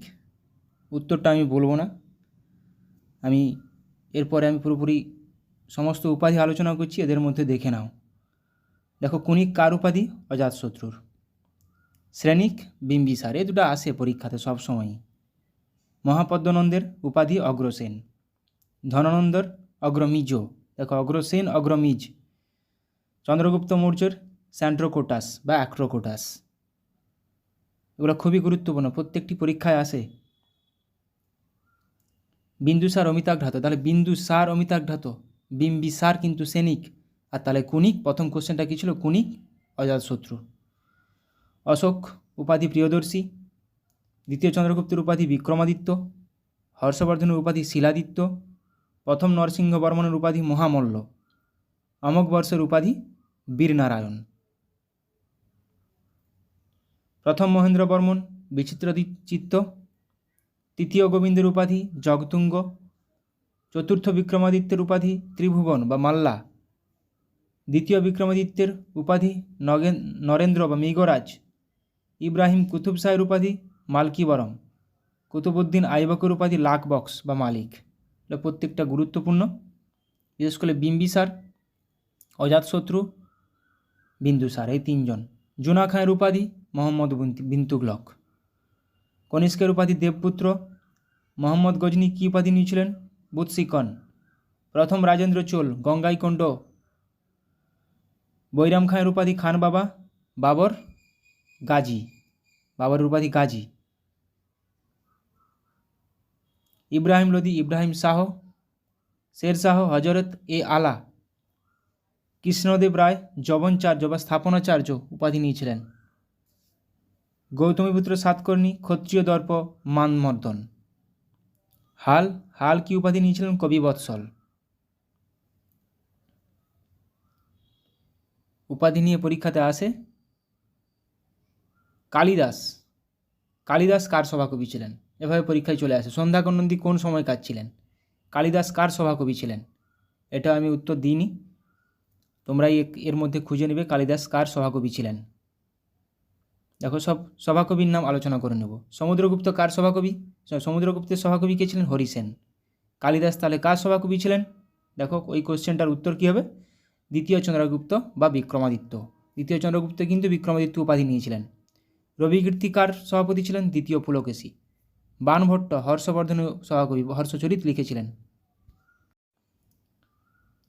উত্তরটা আমি বলবো না, এরপরে আমি পুরোপুরি সমস্ত উপাধি আলোচনা করছি, এদের মধ্যে দেখে নাও। দেখো, কুনিক কার উপাধি? অজাতশত্রুর। শ্রেণিক বিম্বিসার, এ দুটো আসে পরীক্ষাতে সবসময়ই। মহাপদ্মনন্দের উপাধি অগ্রসেন। ধনানন্দর অগ্রমিজ, দেখো অগ্রসেন অগ্রমিজ। চন্দ্রগুপ্ত মৌর্যের স্যান্ড্রোকোটাস বা অ্যাক্রোকোটাস। এগুলো খুবই গুরুত্বপূর্ণ, প্রত্যেকটি পরীক্ষায় আসে। বিন্দুসার অমিতাগ্রাত, তাহলে বিন্দুসার অমিতাগ্রাত, বিম্বিসার কিন্তু সেনিক। আর তাহলে কুনিক, প্রথম কোশ্চেনটা কী ছিল? কুনিক অজাতশত্রু। অশোক উপাধি প্রিয়দর্শী। দ্বিতীয় চন্দ্রগুপ্তের উপাধি বিক্রমাদিত্য। হর্ষবর্ধনের উপাধি শিলাদিত্য। প্রথম নরসিংহ বর্মনের উপাধি মহামল্ল। অমোঘ বর্ষের উপাধি বীরনারায়ণ। প্রথম মহেন্দ্র বর্মন বিচিত্রচিত্ত। তৃতীয় গোবিন্দের উপাধি জগতুঙ্গ। চতুর্থ বিক্রমাদিত্যের উপাধি ত্রিভুবন বা মাল্লা। দ্বিতীয় বিক্রমাদিত্যের উপাধি নরেন্দ্র বা মৃগরাজ। ইব্রাহিম কুতুব শাহের উপাধি মালকিবরম। কুতুবউদ্দিন আইবকের উপাধি লাখ বক্স বা মালিক। এটা প্রত্যেকটা গুরুত্বপূর্ণ, বিশেষ করে বিম্বিসার, অজাতশত্রু, বিন্দুসার, এই তিনজন। জুনা খাঁয়ের উপাধি মোহাম্মদ বিন তুগলক। কনিষ্কের উপাধি দেবপুত্র। মোহাম্মদ গজনি কী উপাধি নিয়েছিলেন? বুৎসিকন। প্রথম রাজেন্দ্র চোল গঙ্গাইকোন্ড। বৈরাম খাঁয়ের উপাধি খান বাবা। বাবর গাজী, বাবরের উপাধি গাজী। ইব্রাহিম লোদি ইব্রাহিম শাহ। শের শাহ হজরত এ আলা। কৃষ্ণদেব রায় যবনচার্য বা স্থাপনাচার্য উপাধি নিয়েছিলেন। গৌতমীপুত্র সাতকর্ণী ক্ষত্রিয় দর্প মানমর্দন। হাল কি উপাধি নিয়েছিলেন? কবিবৎসল। উপাধি নিয়ে পরীক্ষাতে আসে। কালিদাস কার সভাকবি ছিলেন? এভাবে পরীক্ষায় চলে আসে। সন্ধ্যাকর নন্দী কোন সময় কাজ ছিলেন? কালিদাস কার সভাকবি ছিলেন? এটা আমি উত্তর দিইনি, তোমরাই এর মধ্যে খুঁজে নেবে কালিদাস কার সভাকবি ছিলেন। দেখো, সব সভাকবির নাম আলোচনা করে নেব। সমুদ্রগুপ্ত কার সভাকবি? সমুদ্রগুপ্তের সভাকবি কে ছিলেন? হরিসেন। কালিদাস তাহলে কার সভাকবি ছিলেন? দেখো, ওই কোশ্চেনটার উত্তর কী হবে? দ্বিতীয় চন্দ্রগুপ্ত বা বিক্রমাদিত্য। দ্বিতীয় চন্দ্রগুপ্ত কিন্তু বিক্রমাদিত্য উপাধি নিয়েছিলেন। রবিকীর্তি কার সভাপতি ছিলেন? দ্বিতীয় পুলকেশী। বাণভট্ট হর্ষবর্ধনের সভাকবি, হর্ষচরিত লিখেছিলেন।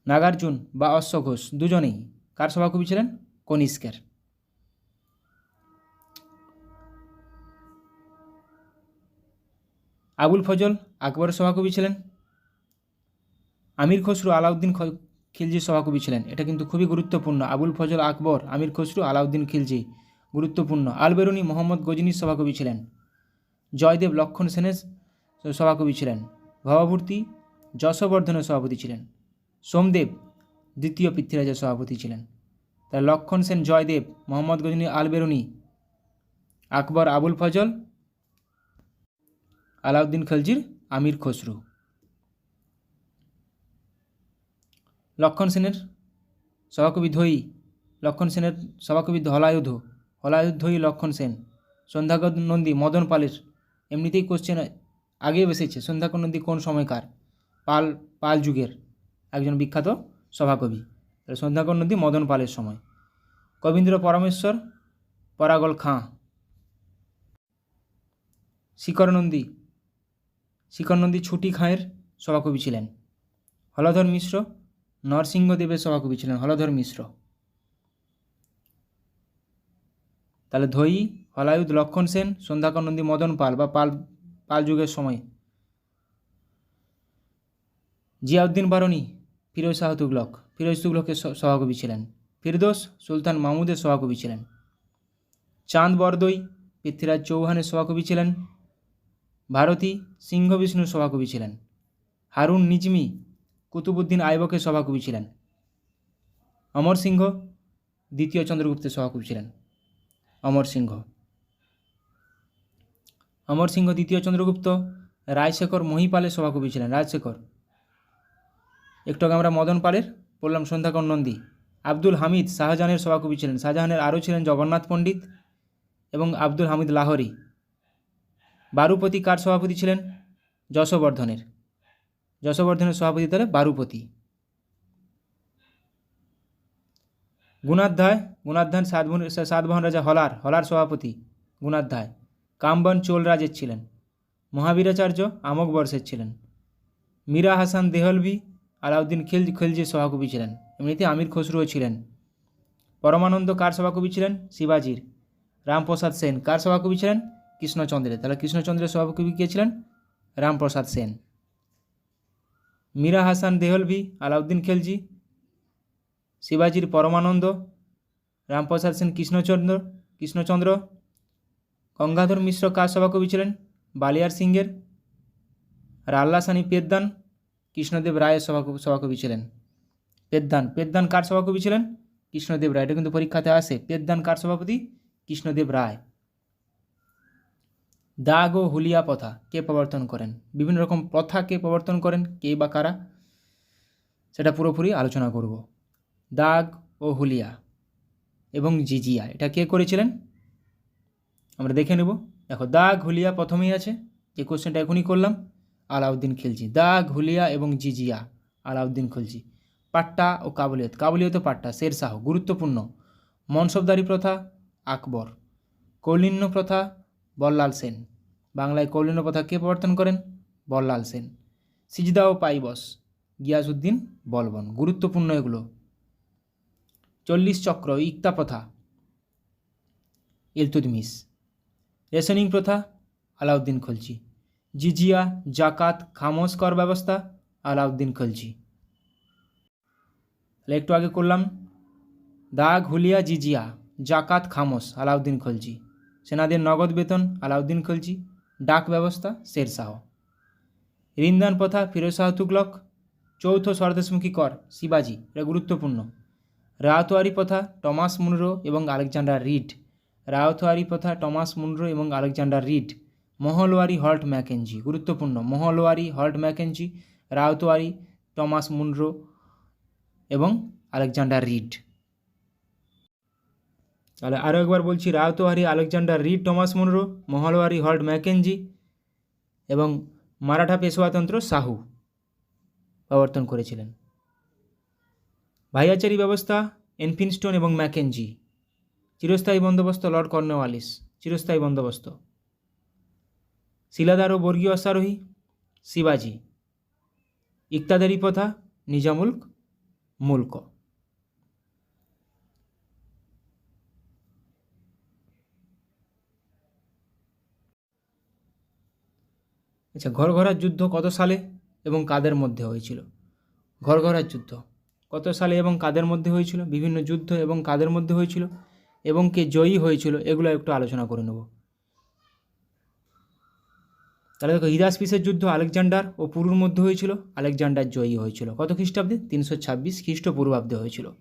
নাগার্জুন বা অশ্বঘোষ দুজনেই কার সভাকবি ছিলেন? কনিষ্কের। আবুল ফজল আকবরের সভাকবি ছিলেন। আমির খসরু আলাউদ্দিন খিলজির সভাকবি ছিলেন। এটা কিন্তু খুবই গুরুত্বপূর্ণ। আবুল ফজল আকবর, আমির খসরু, আলাউদ্দিন খিলজি, গুরুত্বপূর্ণ। আলবেরুনি মোহাম্মদ গজনির সভাকবি ছিলেন। জয়দেব লক্ষণ সেনের সভাকবি ছিলেন। ভবভূতি যশবর্ধনের সভাপতি ছিলেন। সোমদেব দ্বিতীয় পৃথ্বীরাজের সভাপতি ছিলেন। তাই লক্ষণ সেন, জয়দেব, মোহাম্মদ গজনি, আলবেরুনি, আকবর, আবুল ফজল, আলাউদ্দিন খলজির আমির খসরু। লক্ষণ সেনের সভাকবি ধৈ, লক্ষণ সেনের সভাকবি হলায়ুধ, হলায়ুধ ধৈ লক্ষণ সেন। সন্ধ্যাকর নন্দী মদন পালের এমনিতেই কোশ্চেন আগেও এসেছে, সন্ধ্যাকর নন্দী কোন সময়কার? পাল যুগের একজন বিখ্যাত সভাকবি। তাহলে সন্ধ্যাকর নন্দী মদন পালের সময়। কবীন্দ্র পরমেশ্বর পরাগল খাঁ। শিকর নন্দী ছুটি খাঁয়ের সভাকবি ছিলেন। হলধর মিশ্র নরসিংহদেবের সভাকবি ছিলেন হলধর মিশ্র। তাহলে ধৈ, হলায়ুধ, লক্ষণ সেন, সন্ধ্যাকর নন্দী, মদন পাল বা পাল যুগের সময়। জিয়াউদ্দিন বারনী ফিরোজ শাহ তুগলকের সভাকবি ছিলেন। ফিরদোস সুলতান মাহমুদের সভাকবি ছিলেন। চাঁদ বরদৈ পৃথ্বীরাজ চৌহানের সভাকবি ছিলেন। ভারতী সিংহ বিষ্ণুর সভাকবি ছিলেন। হারুন নিজমি কুতুবুদ্দিন আইবকের সভাকবি ছিলেন। অমর সিংহ দ্বিতীয় চন্দ্রগুপ্তের সভাকবি ছিলেন। অমর সিংহ দ্বিতীয় চন্দ্রগুপ্ত। রায়শেখর মহিপালের সভাকবি ছিলেন। রাজশেখর। একটু আগে আমরা মদন পালের বললাম সন্ধ্যাকর নন্দী। আব্দুল হামিদ শাহজাহানের সভাকবি ছিলেন। শাহজাহানের আরও ছিলেন জগন্নাথ পণ্ডিত এবং আব্দুল হামিদ লাহোরি। বারুপতি কার সভাপতি ছিলেন? যশোবর্ধনের সভাপতি তাহলে বারুপতি। গুণাধ্যায় সাতবাহন রাজা হলার সভাপতি গুণাধ্যায়। কামবান চোল রাজের ছিলেন। মহাবীরাচার্য আমক বর্ষের ছিলেন। মীরা হাসান দেহলভি আলাউদ্দিন খিলজির সভাকবি ছিলেন। এমনিতে আমির খসরুও ছিলেন। পরমানন্দ কার সভাকবি ছিলেন? শিবাজির। রামপ্রসাদ সেন কার সভাকবি ছিলেন? কৃষ্ণচন্দ্রের। তাহলে কৃষ্ণচন্দ্রের সভাকবি কে ছিলেন? রামপ্রসাদ সেন। মীরা হাসান দেহলভি আলাউদ্দিন খিলজি, শিবাজির পরমানন্দ, রামপ্রসাদ সেন কৃষ্ণচন্দ্র। গঙ্গাধর মিশ্র কার সভাকবি ছিলেন? বালিয়ার সিংহের। আর আল্লাসানি পেদ্দান কৃষ্ণদেব রায়ের সভাকবি ছিলেন। পেদ্দান কার সভাকবি ছিলেন? কৃষ্ণদেব রায়। এটা কিন্তু পরীক্ষাতে আসে। পেদ্দান কার সভাপতি? কৃষ্ণদেব রায়। দাগ ও হুলিয়া প্রথা কে প্রবর্তন করেন? বিভিন্ন রকম প্রথা কে প্রবর্তন করেন, কে বা কারা, সেটা পুরোপুরি আলোচনা করব। দাগ ও হুলিয়া এবং জিজিয়া এটা কে করেছিলেন আমরা দেখে নেব। দেখো, দাগ হুলিয়া প্রথমেই আছে, যে কোশ্চেনটা এখনই করলাম, আলাউদ্দিন খিলজি। দাগ, হুলিয়া এবং জিজিয়া আলাউদ্দিন খিলজি। পাট্টা ও কাবুলিয়ত পাট্টা শেরশাহ। গুরুত্বপূর্ণ। মনসবদারি প্রথা আকবর। কৌলিন্য প্রথা বল্লাল সেন। বাংলায় কৌলিন্য প্রথা কে প্রবর্তন করেন? বল্লাল সেন। সিজদা ও পাইবস গিয়াসউদ্দিন বলবন। গুরুত্বপূর্ণ এগুলো। 40 চক্র ইক্তা প্রথা ইলতুৎমিশ। রেশনিং প্রথা আলাউদ্দিন খলজি। জিজিয়া, জাকাত, খামোশ কর ব্যবস্থা আলাউদ্দিন খলজি। তাহলে একটু আগে করলাম দাগ, হুলিয়া, জিজিয়া, জাকাত, খামোশ আলাউদ্দিন খলজি। সেনাদের নগদ বেতন আলাউদ্দিন খলজি। ডাক ব্যবস্থা শেরশাহ। ঋণদান প্রথা ফিরোজ শাহ তুগলক। চৌথ স্বদেশমুখী কর শিবাজি। এটা গুরুত্বপূর্ণ। রায়তওয়ারি প্রথা টমাস মুনরো এবং Alexander Read. Mahalwari Holt Mackenzie. গুরুত্বপূর্ণ। Mahalwari, Holt Mackenzie, ryotwari, Thomas Munro এবং আলেকজান্ডার রিড। তাহলে আরও একবার বলছি, ryotwari, Alexander Read, Thomas Munro, mahalwari, Holt Mackenzie এবং মারাঠা পেশোয়াতন্ত্র শাহু প্রবর্তন করেছিলেন। ভাইয়াচারি ব্যবস্থা এনফিনস্টোন এবং ম্যাকেঞ্জি। চিরস্থায়ী বন্দোবস্ত লর্ড কর্নওয়ালিস। চিরস্থায়ী বন্দোবস্ত। শিলাদার ও বর্গীয় অশ্বারোহী শিবাজি। ইকতাদারি প্রথা নিজামুল মুলক। আচ্ছা, ঘরঘরার যুদ্ধ কত সালে এবং কাদের মধ্যে হয়েছিল? ঘরঘরার যুদ্ধ কত সালে এবং কাদের মধ্যে হয়েছিল? বিভিন্ন যুদ্ধ এবং কাদের মধ্যে হয়েছিল এবং কে জয়ী হয়েছিল, এগুলো একটু আলোচনা করে নেব। তাহলে দেখো, হিদাসপিসের যুদ্ধ আলেকজান্ডার ও পুরুর মধ্যে হয়েছিল। আলেকজান্ডার জয়ী হয়েছিল। কত খ্রিস্টাব্দে? 326 খ্রিস্টপূর্বাব্দে হয়েছিল।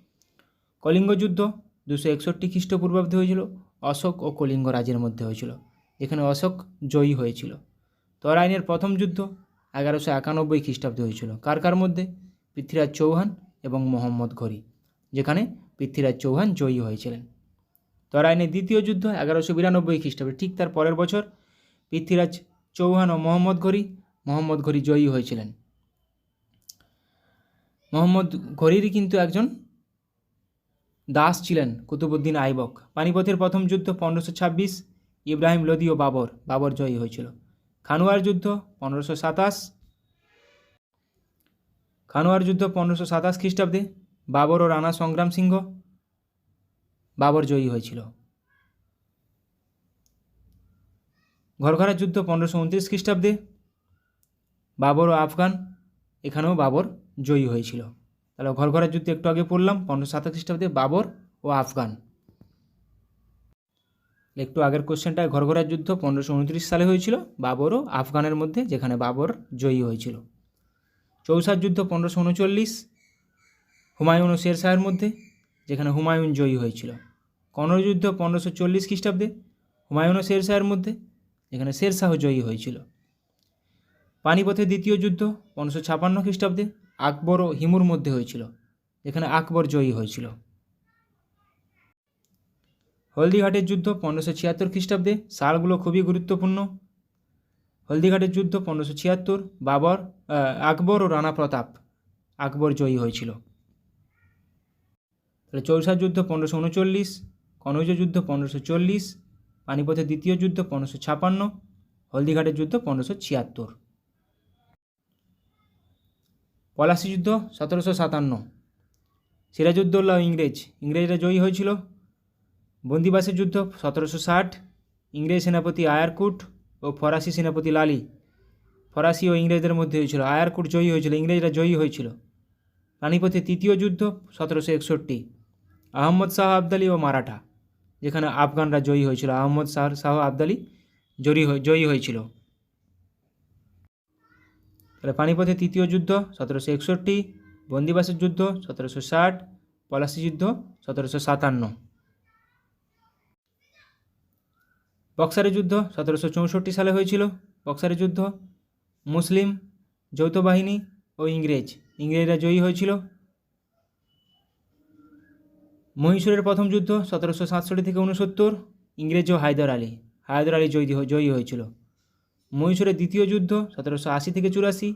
কলিঙ্গ যুদ্ধ 261 খ্রিস্টপূর্বাব্দে হয়েছিল। অশোক ও কলিঙ্গ রাজের মধ্যে হয়েছিল, যেখানে অশোক জয়ী হয়েছিল। তরাইনের প্রথম যুদ্ধ 1191 খ্রিস্টাব্দে হয়েছিল। কার কার মধ্যে? পৃথ্বীরাজ চৌহান এবং মোহাম্মদ ঘোরি, যেখানে পৃথ্বীরাজ চৌহান জয়ী হয়েছিলেন। তরাইনের দ্বিতীয় যুদ্ধ 1192 খ্রিস্টাব্দে, ঠিক তার পরের বছর পৃথ্বীরাজ চৌহান ও মোহাম্মদ ঘুরি। মোহাম্মদ ঘুরি জয়ী হয়েছিলেন। মোহাম্মদ ঘুরিরই কিন্তু একজন দাস ছিলেন কুতুবউদ্দিন আইবক। পানিপথের প্রথম যুদ্ধ 1526, ইব্রাহিম লোদি ও বাবর জয়ী হয়েছিল। খানুয়ার যুদ্ধ 1527, খানুয়ার যুদ্ধ 1527 খ্রিস্টাব্দে বাবর ও রানা সংগ্রাম সিংহ, বাবর জয়ী হয়েছিল। ঘরঘরার যুদ্ধ 1529 খ্রিস্টাব্দে বাবর ও আফগান, এখানেও বাবর জয়ী হয়েছিল। তাহলে ঘরঘরার যুদ্ধ একটু আগে পড়লাম 1527 খ্রিস্টাব্দে বাবর ও আফগান। একটু আগের কোশ্চেনটায় ঘরঘরার যুদ্ধ 1529 সালে হয়েছিল বাবর ও আফগানের মধ্যে, যেখানে বাবর জয়ী হয়েছিল। চৌসার যুদ্ধ 1539, হুমায়ুন ও শেরশাহের মধ্যে, যেখানে হুমায়ুন জয়ী হয়েছিল। কনৌজ যুদ্ধ 1540 খ্রিস্টাব্দে হুমায়ুন ও শেরশাহের মধ্যে, যেখানে শেরশাহ জয়ী হয়েছিল। পানিপথের দ্বিতীয় যুদ্ধ 1556 খ্রিস্টাব্দে আকবর ও হিমুর মধ্যে হয়েছিল, যেখানে আকবর জয়ী হয়েছিল। হলদিঘাটের যুদ্ধ 1576 খ্রিস্টাব্দে, সালগুলো খুবই গুরুত্বপূর্ণ। হলদিঘাটের যুদ্ধ 1576, আকবর ও রানা প্রতাপ, আকবর জয়ী হয়েছিল। তাহলে চৌসার যুদ্ধ 1539, কনৌজ যুদ্ধ 1540, পানিপথের দ্বিতীয় যুদ্ধ 1556, হলদিঘাটের যুদ্ধ 1576। পলাশী যুদ্ধ 1757, সিরাজউদ্দৌলা ও ইংরেজরা জয়ী হয়েছিল। বন্দিবাসের যুদ্ধ 1760, ইংরেজ সেনাপতি আয়ারকুট ও ফরাসি সেনাপতি লালি, ফরাসি ও ইংরেজদের মধ্যে হয়েছিল। আয়ারকুট জয়ী হয়েছিল, ইংরেজরা জয়ী হয়েছিল। পানিপথের তৃতীয় যুদ্ধ 1761, আহমদ শাহ আবদালি ও মারাঠা, যেখানে আফগানরা জয়ী হয়েছিল। আহমদ শাহ আবদালি জয়ী হয়েছিল। তাহলে পানিপথের তৃতীয় যুদ্ধ 1761, বন্দিবাসের যুদ্ধ 1760, পলাশী যুদ্ধ 1757। বক্সারের যুদ্ধ 1764 সালে হয়েছিল। বক্সারের যুদ্ধ মুসলিম যৌথ বাহিনী ও ইংরেজরা জয়ী হয়েছিল। মহীশূরের প্রথম যুদ্ধ 1767 থেকে 69, ইংরেজ ও হায়দর আলী জয়ী হয়েছিল। মহীশূরের দ্বিতীয় যুদ্ধ 1780 থেকে 84,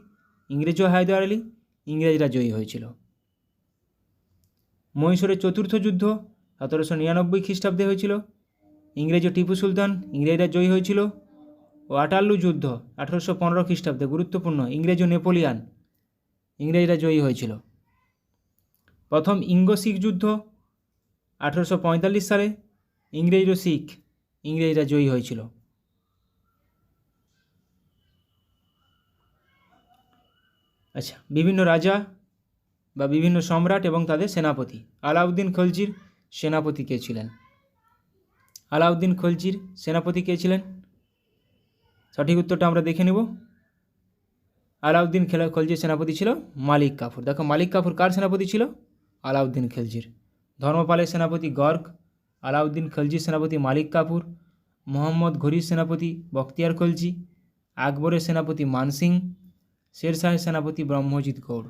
ইংরেজ ও হায়দর আলী, ইংরেজরা জয়ী হয়েছিল। মহীশূরের চতুর্থ যুদ্ধ 1799 খ্রিস্টাব্দে হয়েছিল। ইংরেজ ও টিপু সুলতান, ইংরেজরা জয়ী হয়েছিল। ও আটাল্লু যুদ্ধ 1815 খ্রিস্টাব্দে, গুরুত্বপূর্ণ, ইংরেজ ও নেপোলিয়ান, ইংরেজরা জয়ী হয়েছিল। প্রথম ইঙ্গো শিখ যুদ্ধ 1845 সালে, ইংরেজ ও শিখ, ইংরেজরা জয়ী হয়েছিল। আচ্ছা, বিভিন্ন রাজা বা বিভিন্ন সম্রাট এবং তাদের সেনাপতি। আলাউদ্দিন খলজির সেনাপতি কে ছিলেন? আলাউদ্দিন খলজির সেনাপতি কে ছিলেন? সঠিক উত্তরটা আমরা দেখে নেব। আলাউদ্দিন খলজির সেনাপতি ছিল মালিক কাফুর। দেখো, মালিক কাফুর কার সেনাপতি ছিল? আলাউদ্দিন খলজির। ধর্মপালের সেনাপতি গর্গ, আলাউদ্দিন খলজির সেনাপতি মালিক কাফুর। মোহাম্মদ ঘুরির সেনাপতি বখতিয়ার খলজি, আকবরের সেনাপতি মানসিং, শেরশাহের সেনাপতি ব্রহ্মজিৎ গৌড়।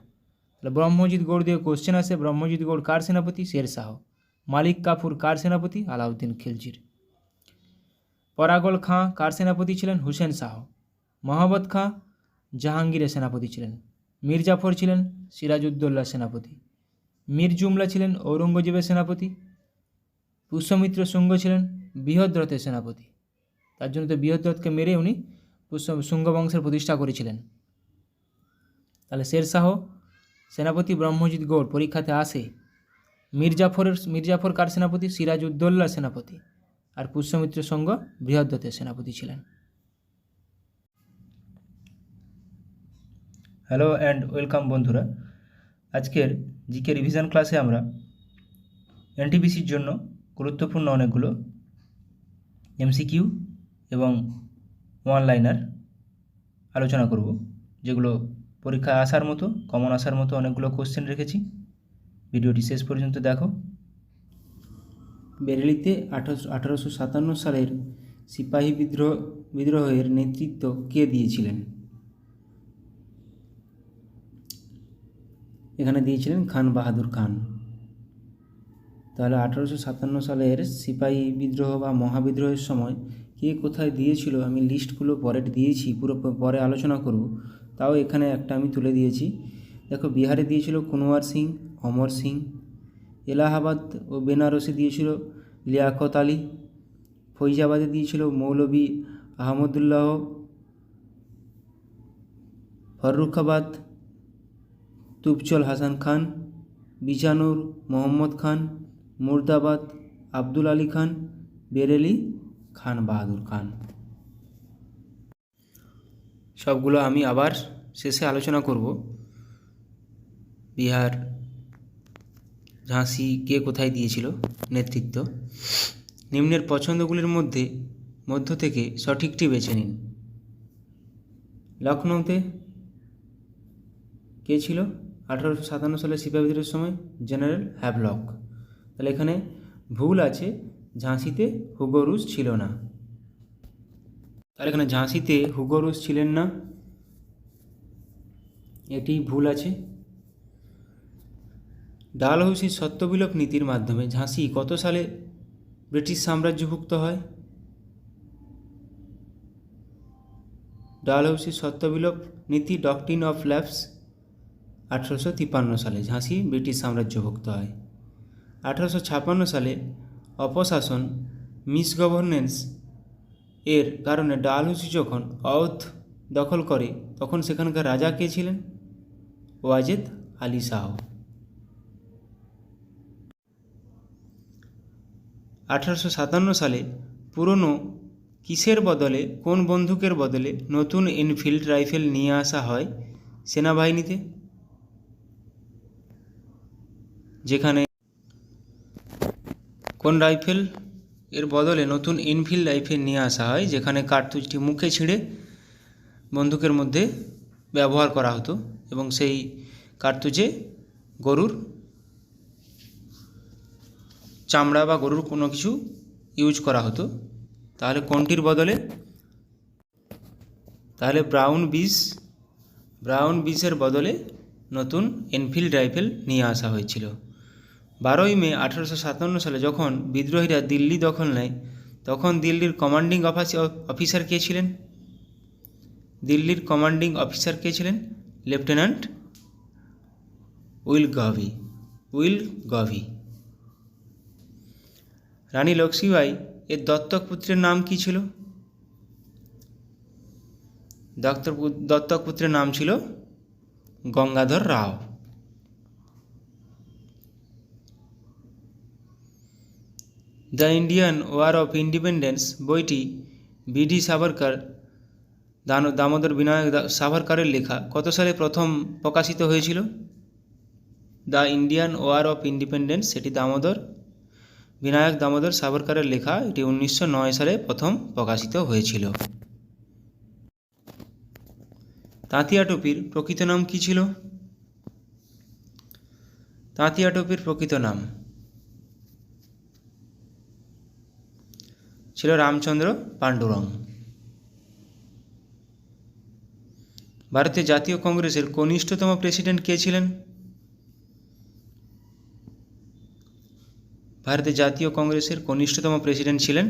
তাহলে ব্রহ্মজিৎ গৌড় দিয়ে কোশ্চেন আসে, ব্রহ্মজিৎ গৌড় কার সেনাপতি? শেরশাহ। মালিক কাফুর কার সেনাপতি? আলাউদ্দিন খিলজির। পরাগল খাঁ কার সেনাপতি ছিলেন? হুসেন শাহ। মহাবত খাঁ জাহাঙ্গীরের সেনাপতি ছিলেন। মীর জাফর ছিলেন সিরাজউদ্দৌলার সেনাপতি। মীর জুমলা ছিলেন ঔরঙ্গজেবের সেনাপতি। পুষ্যমিত্র শুঙ্গ ছিলেন বৃহদ্রথের সেনাপতি। তার জন্য তো বৃহদ্রথকে মেরে উনি শুঙ্গ বংশের প্রতিষ্ঠা করেছিলেন। তাহলে শেরশাহ সেনাপতি, ব্রহ্মজিৎ গৌড় পরীক্ষাতে আসে। মীর জাফর কার সেনাপতি? সিরাজউদ্দৌলার সেনাপতি। আর পুষ্যমিত্র শুঙ্গ বৃহদ্রথের সেনাপতি ছিলেন। হ্যালো অ্যান্ড ওয়েলকাম বন্ধুরা। আজকের জিকে রিভিশন ক্লাসে আমরা এনটিপিসির জন্য গুরুত্বপূর্ণ অনেকগুলো এমসিকিউ এবং ওয়ান লাইনার আলোচনা করব, যেগুলো পরীক্ষায় আসার মতো, কমন আসার মতো অনেকগুলো কোশ্চেন রেখেছি। ভিডিওটি শেষ পর্যন্ত দেখো। বেরেলিতে 1857 সালের সিপাহী বিদ্রোহের নেতৃত্ব কে দিয়েছিলেন? এখানে দিয়েছিলেন খান বাহাদুর খান। তাহলে 1857 সালের সিপাহী বিদ্রোহ বা মহাবিদ্রোহের সময় কে কোথায় দিয়েছিল, আমি লিস্টগুলো পরে দিয়েছি, পুরো পরে আলোচনা করব, তাও এখানে একটা আমি তুলে দিয়েছি। দেখো, বিহারে দিয়েছিল কুনওয়ার সিং, অমর সিং। এলাহাবাদ ও বেনারসে দিয়েছিল লিয়াকত আলী। ফৈজাবাদে দিয়েছিল মৌলভী আহমদুল্লাহ। ফররুখাবাদ তুবচল হাসান খান। বিজানুর মোহাম্মদ খান। মুর্দাবাদ আব্দুল আলী খান। বেরেলি খান বাহাদুর খান। সবগুলো আমি আবার শেষে আলোচনা করব। বিহার, ঝাঁসি কে কোথায় দিয়েছিল নেতৃত্ব। নিম্নের পছন্দগুলির মধ্য থেকে সঠিকটি বেছে নিন। লখনৌতে কে ছিল 1857 সালে সিপাহি বিদ্রোহের সময়? General Havelock. তাহলে এখানে ভুল আছে, ঝাঁসিতে হুগো রুজ ছিল না। তাহলে এখানে ঝাঁসিতে হুগো রুজ ছিলেন না, এটি ভুল আছে। ডালহৌসির সত্যবিলোপ নীতির মাধ্যমে ঝাঁসি কত সালে ব্রিটিশ সাম্রাজ্যভুক্ত হয়? ডালহৌসির সত্যবিলোপ নীতি, ডকট্রিন অফ ল্যাপস, 1853 সালে ঝাঁসি ব্রিটিশ সাম্রাজ্যভুক্ত হয়। 1856 সালে অপশাসন, মিসগভর্নেন্স এর কারণে ডালহৌসি যখন অওধ দখল করে, তখন সেখানকার রাজা কে ছিলেন? ওয়াজেদ আলী শাহ। 1857 সালে পুরনো কিসের বদলে, কোন বন্দুকের বদলে নতুন এনফিল্ড রাইফেল নিয়ে আসা হয় সেনাবাহিনীতে? যেখানে কোন রাইফেল এর বদলে নতুন এনফিল্ড রাইফেল নিয়ে আসা হয়, যেখানে কার্তুজটি মুখে ছিঁড়ে বন্দুকের মধ্যে ব্যবহার করা হতো এবং সেই কার্তুজে গরুর চামড়া বা গরুর কোনো কিছু ইউজ করা হতো। তাহলে কোনটির বদলে? তাহলে ব্রাউন বিসের বদলে নতুন এনফিল্ড রাইফেল নিয়ে আসা হয়েছিল। 12ই মে 1857 সালে যখন বিদ্রোহীরা দিল্লি দখল নেয়, তখন দিল্লির কমান্ডিং অফিসার কে ছিলেন? দিল্লির কমান্ডিং অফিসার কে ছিলেন? লেফটেন্যান্ট উইল গভি। রানী লক্ষ্মীবাঈ এর দত্তক পুত্রের নাম কি ছিল? দত্তক পুত্রের নাম ছিল Gangadhar Rao. The Indian War of Independence বইটি বিডি সাভারকর, দামোদর বিনায়ক সাভারকরের লেখা, কত সালে প্রথম প্রকাশিত হয়েছিল? The Indian War of Independence, এটি বিনায়ক দামোদর সাভারকরের লেখা, এটি 1909 সালে প্রথম প্রকাশিত হয়েছিল। তাঁতিয়া টোপির প্রকৃত নাম কি ছিল? তাঁতিয়া টোপির প্রকৃত নাম ছিল রামচন্দ্র পাণ্ডুরং। ভারতের জাতীয় কংগ্রেসের কনিষ্ঠতম প্রেসিডেন্ট কে ছিলেন? ভারতের জাতীয় কংগ্রেসের কনিষ্ঠতম প্রেসিডেন্ট ছিলেন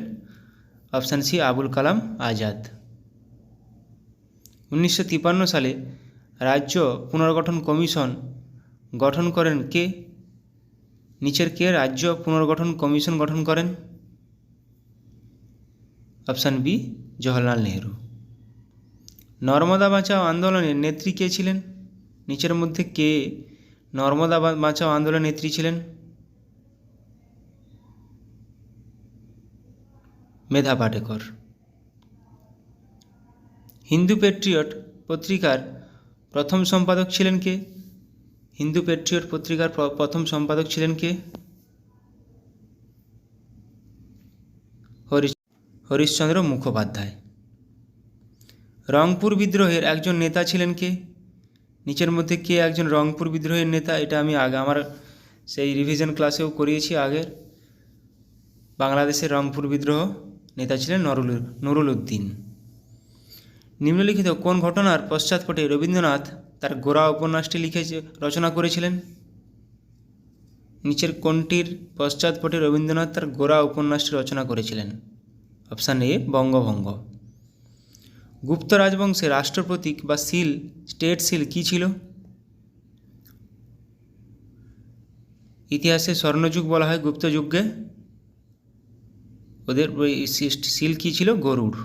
অপশান সি, আবুল কালাম আজাদ। 1953 সালে রাজ্য পুনর্গঠন কমিশন গঠন করেন কে? নিচের কে রাজ্য পুনর্গঠন কমিশন গঠন করেন? Option B, Jawaharlal Nehru. নর্মদা বাঁচাও আন্দোলনের নেত্রী কে ছিলেন? নিচের মধ্যে কে নর্মদা বাঁচাও আন্দোলনের নেত্রী ছিলেন? মেধা পাটেকর। হিন্দু প্যাট্রিয়ট পত্রিকার প্রথম সম্পাদক ছিলেন কে? হিন্দু প্যাট্রিয়ট পত্রিকার প্রথম সম্পাদক ছিলেন কে? হরিশচন্দ্র মুখোপাধ্যায়। রংপুর বিদ্রোহের একজন নেতা ছিলেন কে? নিচের মধ্যে কে একজন রংপুর বিদ্রোহের নেতা? এটা আমি আমার সেই রিভিশন ক্লাসেও করিয়েছি আগের। বাংলাদেশের রংপুর বিদ্রোহ নেতা ছিলেন নুরুল উদ্দিন। নিম্নলিখিত কোন ঘটনার পশ্চাৎপটে রবীন্দ্রনাথ তার গোরা উপন্যাসটি রচনা করেছিলেন? নিচের কোনটির পশ্চাৎপটে রবীন্দ্রনাথ তার গোরা উপন্যাসটি রচনা করেছিলেন? অপশান এ বঙ্গভঙ্গ। গুপ্ত রাজবংশের রাষ্ট্রপ্রতীক বা সিল, স্টেট সিল কী ছিল? ইতিহাসে স্বর্ণযুগ বলা হয় গুপ্ত যুগকে। ওদের সিল কী ছিল? গরুড়।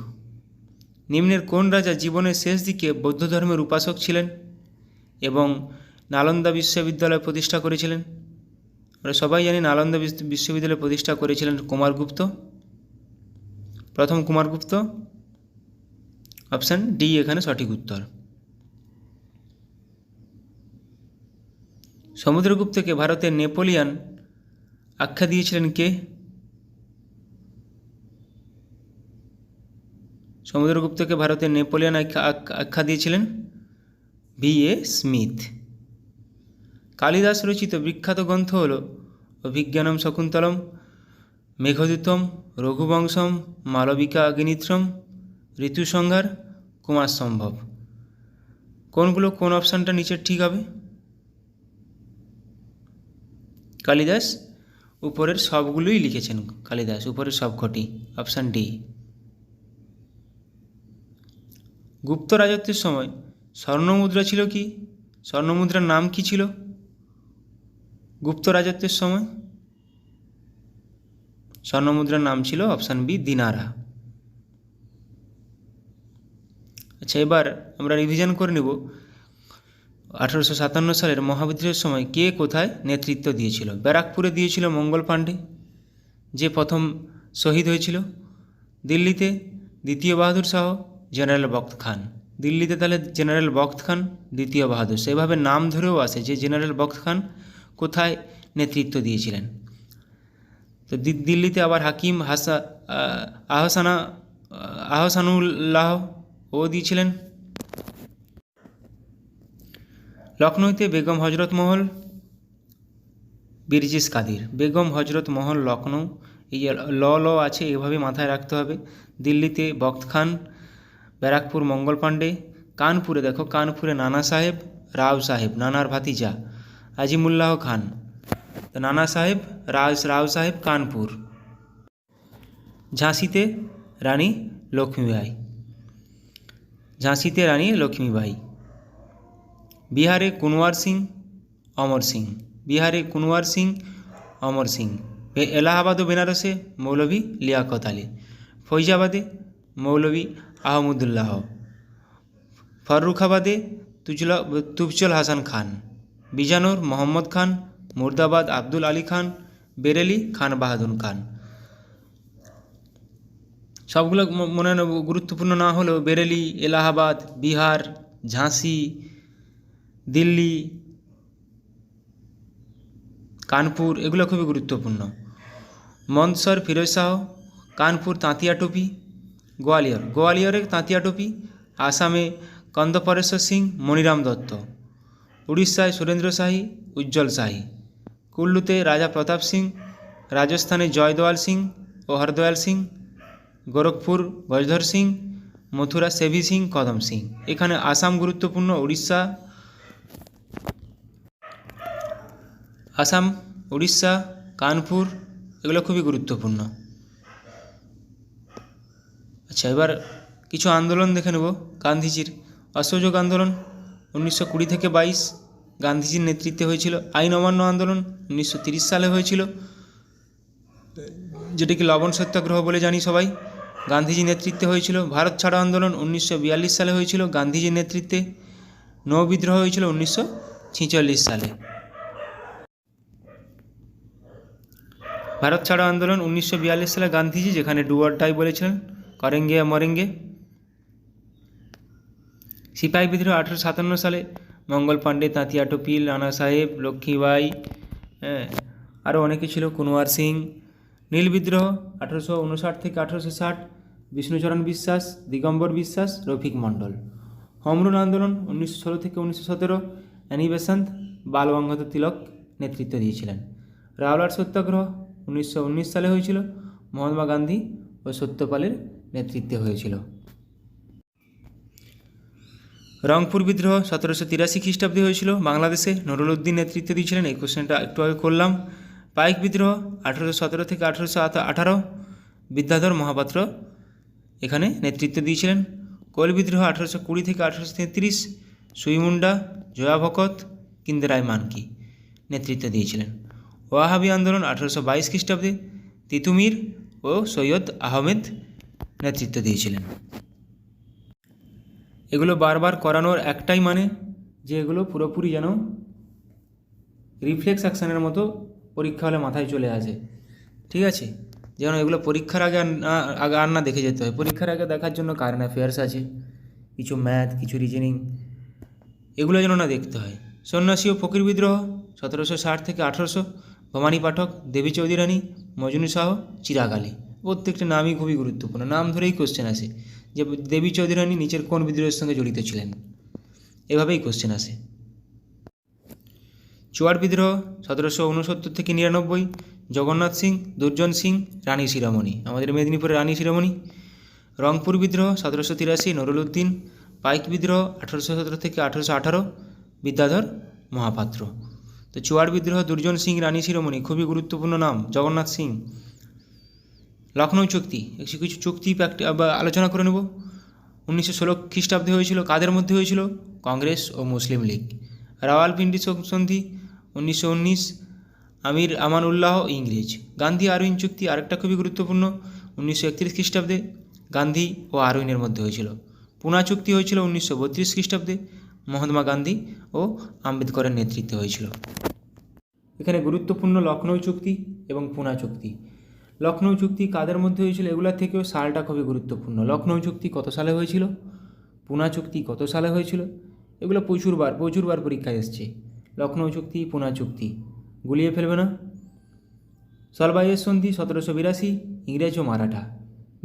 নিম্নের কোন রাজা জীবনের শেষ দিকে বৌদ্ধ ধর্মের উপাসক ছিলেন এবং নালন্দা বিশ্ববিদ্যালয় প্রতিষ্ঠা করেছিলেন? আমরা সবাই জানি নালন্দা বিশ্ববিদ্যালয় প্রতিষ্ঠা করেছিলেন কুমারগুপ্ত, প্রথম কুমারগুপ্ত। অপশান ডি এখানে সঠিক উত্তর। সমুদ্রগুপ্তকে ভারতের নেপোলিয়ান আখ্যা দিয়েছিলেন কে? সমুদ্রগুপ্তকে ভারতের নেপোলিয়ান আখ্যা দিয়েছিলেন বি.এ. স্মিথ। কালিদাস রচিত বিখ্যাত গ্রন্থ হল অভিজ্ঞানম শকুন্তলম, মেঘদূতম, রঘুবংশম, মালবিকা অগ্নিমিত্রম, ঋতুসংহার, কুমার সম্ভব। কোনগুলো, কোন অপশানটা নিচের ঠিক হবে? কালিদাস উপরের সবগুলোই লিখেছেন, কালিদাস উপরের সবকটি। Option D. গুপ্ত রাজত্বের সময় স্বর্ণমুদ্রা ছিল কি? স্বর্ণমুদ্রার নাম কি ছিল গুপ্ত রাজত্বের সময়? স্বর্ণমুদ্রার নাম ছিল অপশান বি দিনারা। আচ্ছা, এবার আমরা রিভিশন করে নেব। 1857 সালের মহাবিদ্রোহের সময় কে কোথায় নেতৃত্ব দিয়েছিল? ব্যারাকপুরে দিয়েছিল মঙ্গল পাণ্ডে, যে প্রথম শহীদ হয়েছিল। দিল্লিতে দ্বিতীয় বাহাদুর শাহ, জেনারেল বখত খান। দিল্লিতে তাহলে জেনারেল বখত খান, দ্বিতীয় বাহাদুর, সেভাবে নাম ধরেও আসে যে জেনারেল বখত খান কোথায় নেতৃত্ব দিয়েছিলেন। তো দিল্লিতে আবার হাকিম আহসানুল্লাহ ও দিয়েছিলেন। লখনৌতে বেগম হজরত মহল, বিরজিস কাদির। বেগম হজরত মহল লখনৌ, এই ল আছে, এভাবে মাথায় রাখতে হবে। দিল্লিতে বখত খান, ব্যারাকপুর মঙ্গল পাণ্ডে। কানপুরে দেখো, কানপুরে নানা সাহেব, রাও সাহেব, নানার ভাতিজা আজিমুল্লাহ খান। তো নানা সাহেব, রাও সাহেব, কানপুর। ঝাঁসিতে রানী লক্ষ্মীবাই, ঝাঁসিতে রানী লক্ষ্মীবাই। বিহারে কুনওয়ার সিং, অমর সিং। বিহারে কুনওয়ার সিং, অমর সিং। এলাহাবাদ ও বেনারসে মৌলভী লিয়াকত আলী। ফৈজাবাদে মৌলভী আহমদুল্লাহ। ফররুখাবাদে তুফজল হাসান খান। বিজানোর মোহাম্মদ খান। মুর্দাবাদ আব্দুল আলী খান। বেরেলি খান বাহাদুর খান। সবগুলো মনে গুরুত্বপূর্ণ না হলেও বেরেলি, এলাহাবাদ, বিহার, ঝাঁসি, দিল্লি, কানপুর, এগুলো খুবই গুরুত্বপূর্ণ। মন্দসর ফিরোজ শাহ। কানপুর তাঁতিয়া টুপি। গোয়ালিয়র, গোয়ালিয়রের তাঁতিয়া টুপি। আসামে কন্দপরেশ্বর সিং, মণিরাম দত্ত। উড়িষ্যায় সুরেন্দ্র শাহী, উজ্জ্বল শাহী। কুল্লুতে রাজা প্রতাপ সিং। রাজস্থানে জয়দয়াল সিং ও হরদয়াল সিং। গোরখপুর গজধর সিং। মথুরা সেভি সিং, কদম সিং। এখানে আসাম গুরুত্বপূর্ণ, উড়িষ্যা, আসাম, উড়িষ্যা, কানপুর, এগুলো খুবই গুরুত্বপূর্ণ। আচ্ছা, এবার কিছু আন্দোলন দেখে নেব গান্ধীজির। অসহযোগ আন্দোলন 1920 থেকে 22 গান্ধীজির নেতৃত্বে হয়েছিল। আইন অমান্য আন্দোলন 1930 সালে হয়েছিল, যেটাকে লবণ সত্যাগ্রহ বলে জানি সবাই, গান্ধীজির নেতৃত্বে হয়েছিল। ভারত ছাড়ো আন্দোলন 1942 সালে হয়েছিল গান্ধীজির নেতৃত্বে। নৌ বিদ্রোহ হয়েছিল 1946 সালে। ভারত ছাড়ো আন্দোলন 1942 সালে গান্ধীজি, যেখানে ডু অর ডাই বলেছিলেন, করেঙ্গে মরেঙ্গে। সিপাহী বিদ্রোহ 1857 সালে, মঙ্গল পাণ্ডে, তাঁতিয়া টুপি, নানা সাহেব, লক্ষ্মীবাই, আরও অনেকে ছিল, কুনওয়ার সিং। নীল বিদ্রোহ 1859 থেকে 1860, বিষ্ণুচরণ বিশ্বাস, দিগম্বর বিশ্বাস, রফিক মণ্ডল। হোম রুল আন্দোলন 1916 থেকে 1917, অ্যানি বেসান্ত, বাল গঙ্গাধর তিলক নেতৃত্ব দিয়েছিলেন। রাওলাট সত্যাগ্রহ 1919 সালে হয়েছিল, মহাত্মা গান্ধী ও সত্যপালের নেতৃত্বে হয়েছিল। রংপুর বিদ্রোহ 1783 খ্রিস্টাব্দে হয়েছিল বাংলাদেশে, নুরুল উদ্দিন নেতৃত্ব দিয়েছিলেন। এই কোশ্চেনটা একটু আগে করলাম। পাইক বিদ্রোহ 1817 থেকে 1818, বিদ্যাধর মহাপাত্র এখানে নেতৃত্ব দিয়েছিলেন। কোল বিদ্রোহ 1820 থেকে 1833 সুইমুন্ডা, জয়া ভকত, কিন্দেরায় মানকি নেতৃত্ব দিয়েছিলেন। ওয়াহাবি আন্দোলন 1822 খ্রিস্টাব্দে তিতুমির ও সৈয়দ আহমেদ নেতৃত্ব দিয়েছিলেন। এগুলো বারবার করানোর একটাই মানে যে এগুলো পুরোপুরি যেন রিফ্লেক্স অ্যাকশানের মতো পরীক্ষা হলে মাথায় চলে আসে, ঠিক আছে? যেন এগুলো পরীক্ষার আগে আর না দেখে যেতে হয়। পরীক্ষার আগে দেখার জন্য কারেন্ট অ্যাফেয়ার্স আছে, কিছু ম্যাথ, কিছু রিজনিং, এগুলো যেন না দেখতে হয়। সন্ন্যাসী ও ফকির বিদ্রোহ 1760 থেকে 1800, ভবানী পাঠক, দেবী চৌধুরী রানী, মজনু শাহ, চিরাগ আলী। প্রত্যেকটা নামই খুবই গুরুত্বপূর্ণ, নাম ধরেই কোশ্চেন আসে যে দেবী চৌধুরী রানী নিচের কোন বিদ্রোহের সঙ্গে জড়িত ছিলেন, এভাবেই কোশ্চেন আসে। চুয়ার বিদ্রোহ 1769 থেকে 99, জগন্নাথ সিং, দুর্জন সিং, রানী শিরোমণি, আমাদের মেদিনীপুরের রানী শিরোমণি। রংপুর বিদ্রোহ 1783, নুরুল উদ্দিন। পাইক বিদ্রোহ 1817 থেকে 1818, বিদ্যাধর মহাপাত্র। তো চুয়ার বিদ্রোহ, দুর্জন সিং, রানী শিরোমণি, খুবই গুরুত্বপূর্ণ নাম, জগন্নাথ সিং। লখনৌ চুক্তি, কিছু চুক্তি আলোচনা করে নেব। 1916 খ্রিস্টাব্দে হয়েছিল, কাদের মধ্যে হয়েছিল? কংগ্রেস ও মুসলিম লীগ। রাওয়ালপিন্ডি সন্ধি 1919, আমির আমানউল্লাহ ইংরেজ। গান্ধী আরউইন চুক্তি আরেকটা খুবই গুরুত্বপূর্ণ, 1931 খ্রিস্টাব্দে গান্ধী ও আরউইনের মধ্যে হয়েছিল। পুনা চুক্তি হয়েছিল 1932 খ্রিস্টাব্দে, মহাত্মা গান্ধী ও আম্বেদকরের নেতৃত্বে হয়েছিল। এখানে গুরুত্বপূর্ণ লখনৌ চুক্তি এবং পুনা চুক্তি। লখনৌ চুক্তি কাদের মধ্যে হয়েছিল এগুলোর থেকেও সালটা খুবই গুরুত্বপূর্ণ। লখনৌ চুক্তি কত সালে হয়েছিল, পুনা চুক্তি কত সালে হয়েছিল, এগুলো প্রচুরবার পরীক্ষায় এসছে। লখনৌ চুক্তি, পুনা চুক্তি গুলিয়ে ফেলবে না। সলবাইয়ের সন্ধি 1782, ইংরেজ ও মারাঠা।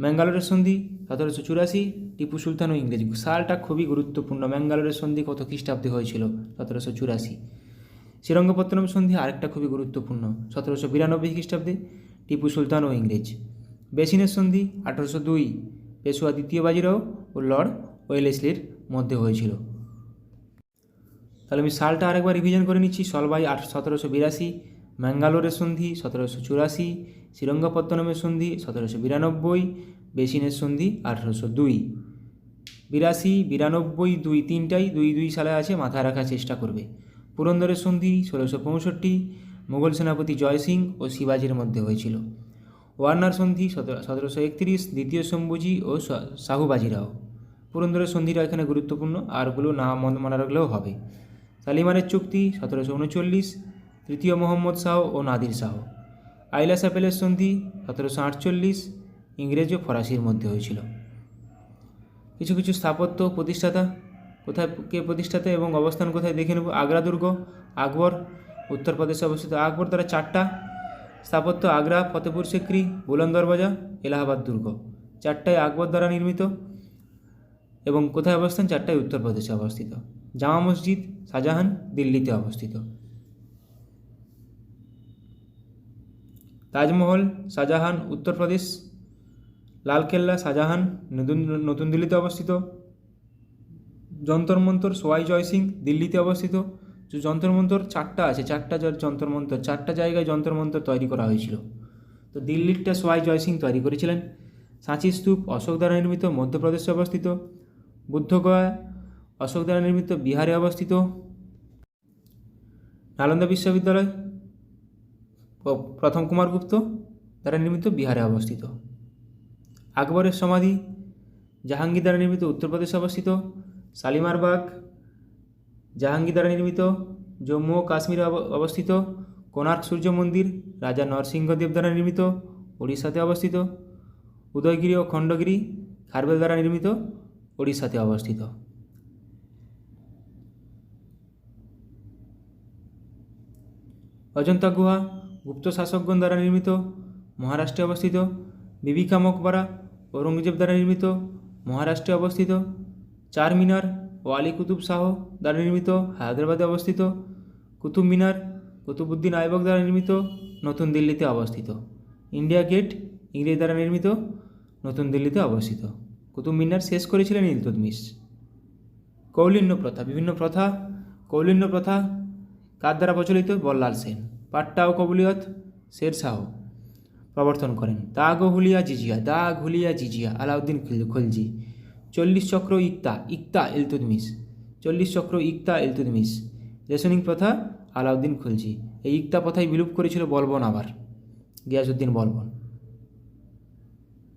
ম্যাঙ্গালোরের সন্ধি 1784, টিপু সুলতান ও ইংরেজ। সালটা খুবই গুরুত্বপূর্ণ। ম্যাঙ্গালোরের সন্ধি কত খ্রিস্টাব্দে হয়েছিল? 1784। শ্রীরঙ্গপত্তনম সন্ধি আরেকটা খুবই গুরুত্বপূর্ণ, 1792 খ্রিস্টাব্দে, টিপু সুলতান ও ইংরেজ। বেসিনের সন্ধি 1802, পেশোয়া দ্বিতীয় বাজিরাও ও লর্ড ওয়েলেসলির মধ্যে হয়েছিল। তাহলে আমি সালটা আরেকবার রিভিশন করে নিচ্ছি। সলবাই 1782, ম্যাঙ্গালোরের সন্ধি 1784, শ্রীরঙ্গপত্তনমের সন্ধি 1792, বেসিনের সন্ধি 1802। 82, 92, 2 তিনটাই 2 সালে আছে, মাথায় রাখার চেষ্টা করবে। পুরন্দরের সন্ধি 1665, মুঘল সেনাপতি জয় সিং ও শিবাজির মধ্যে হয়েছিল। ওয়ার্নার সন্ধি 1731, দ্বিতীয় শম্ভুজি ও শাহু বাজিরাও। পুরন্দরের সন্ধিটা এখানে গুরুত্বপূর্ণ, আরগুলো না মনে রাখলেও হবে। সালিমারের চুক্তি 1739, তৃতীয় মোহাম্মদ শাহ ও নাদির শাহ। আইলা স্যাপেলের সন্ধি 1748, ইংরেজ ও ফরাসির মধ্যে হয়েছিল। কিছু স্থাপত্য প্রতিষ্ঠাতা, কোথায় কে প্রতিষ্ঠাতা এবং অবস্থান কোথায় দেখে নেব। আগ্রা দুর্গ, আকবর, উত্তরপ্রদেশে অবস্থিত। আকবর দ্বারা 4টা স্থাপত্য, আগ্রা, ফতেপুর সিক্রি, বুলন্দ দরওয়াজা, এলাহাবাদ দুর্গ। 4টাই আকবর দ্বারা নির্মিত এবং কোথায় অবস্থান? 4টাই উত্তরপ্রদেশে অবস্থিত। জামা মসজিদ শাহজাহান, দিল্লিতে অবস্থিত। তাজমহল শাহজাহান, উত্তরপ্রদেশ। লালকেল্লা শাহজাহান, নতুন দিল্লিতে অবস্থিত। যন্তর মন্তর সোয়াই জয় সিং, দিল্লিতে অবস্থিত। যে যন্তর মন্তর 4টা আছে, 4টা যন্তর মন্তর, 4টা জায়গায় যন্তর মন্তর তৈরি করা হয়েছিল। তো দিল্লিরটা সোয়াই জয় সিং তৈরি করেছিলেন। সাঁচি স্তূপ অশোক দ্বারা নির্মিত, মধ্যপ্রদেশে অবস্থিত। বুদ্ধগয়া অশোক দ্বারা নির্মিত, বিহারে অবস্থিত। নালন্দা বিশ্ববিদ্যালয় প্রথম কুমারগুপ্ত দ্বারা নির্মিত, বিহারে অবস্থিত। আকবরের সমাধি জাহাঙ্গীর দ্বারা নির্মিত, উত্তরপ্রদেশে অবস্থিত। শালিমার বাগ জাহাঙ্গীর দ্বারা নির্মিত, জম্মু ও কাশ্মীরে অবস্থিত। কোণার্ক সূর্য মন্দির রাজা নরসিংহদেব দ্বারা নির্মিত, ওড়িশাতে অবস্থিত। উদয়গিরি ও খণ্ডগিরি খারবেল দ্বারা নির্মিত, ওড়িশাতে অবস্থিত। অজন্তা গুহা গুপ্ত শাসকগণ দ্বারা নির্মিত, মহারাষ্ট্রে অবস্থিত। বিবিকা মকবরা ঔরঙ্গজেব দ্বারা নির্মিত, মহারাষ্ট্রে অবস্থিত। চারমিনার ও আলী কুতুব শাহ দ্বারা নির্মিত, হায়দ্রাবাদে অবস্থিত। কুতুব মিনার কুতুবউদ্দিন আইবক দ্বারা নির্মিত, নতুন দিল্লিতে অবস্থিত। ইন্ডিয়া গেট ইংরেজ দ্বারা নির্মিত, নতুন দিল্লিতে অবস্থিত। কুতুব মিনার শেষ করেছিলেন ইলতুৎমিশ। কৌলিন্য প্রথা, বিভিন্ন প্রথা। কৌলিন্য প্রথা কার দ্বারা প্রচলিত? বল্লাল সেন। পাট্টা ও কবুলিয়ত শের শাহ। প্রবর্তন করেন। দাগ হুলিয়া জিজিয়া আলাউদ্দিন খলজি। 40 চক্র ইক্তা ইলতুৎমিশ। রেশনিং প্রথা আলাউদ্দিন খলজি। এই ইক্তা প্রথাই বিলুপ করেছিল বলবন আবার, গিয়াসউদ্দিন বলবন।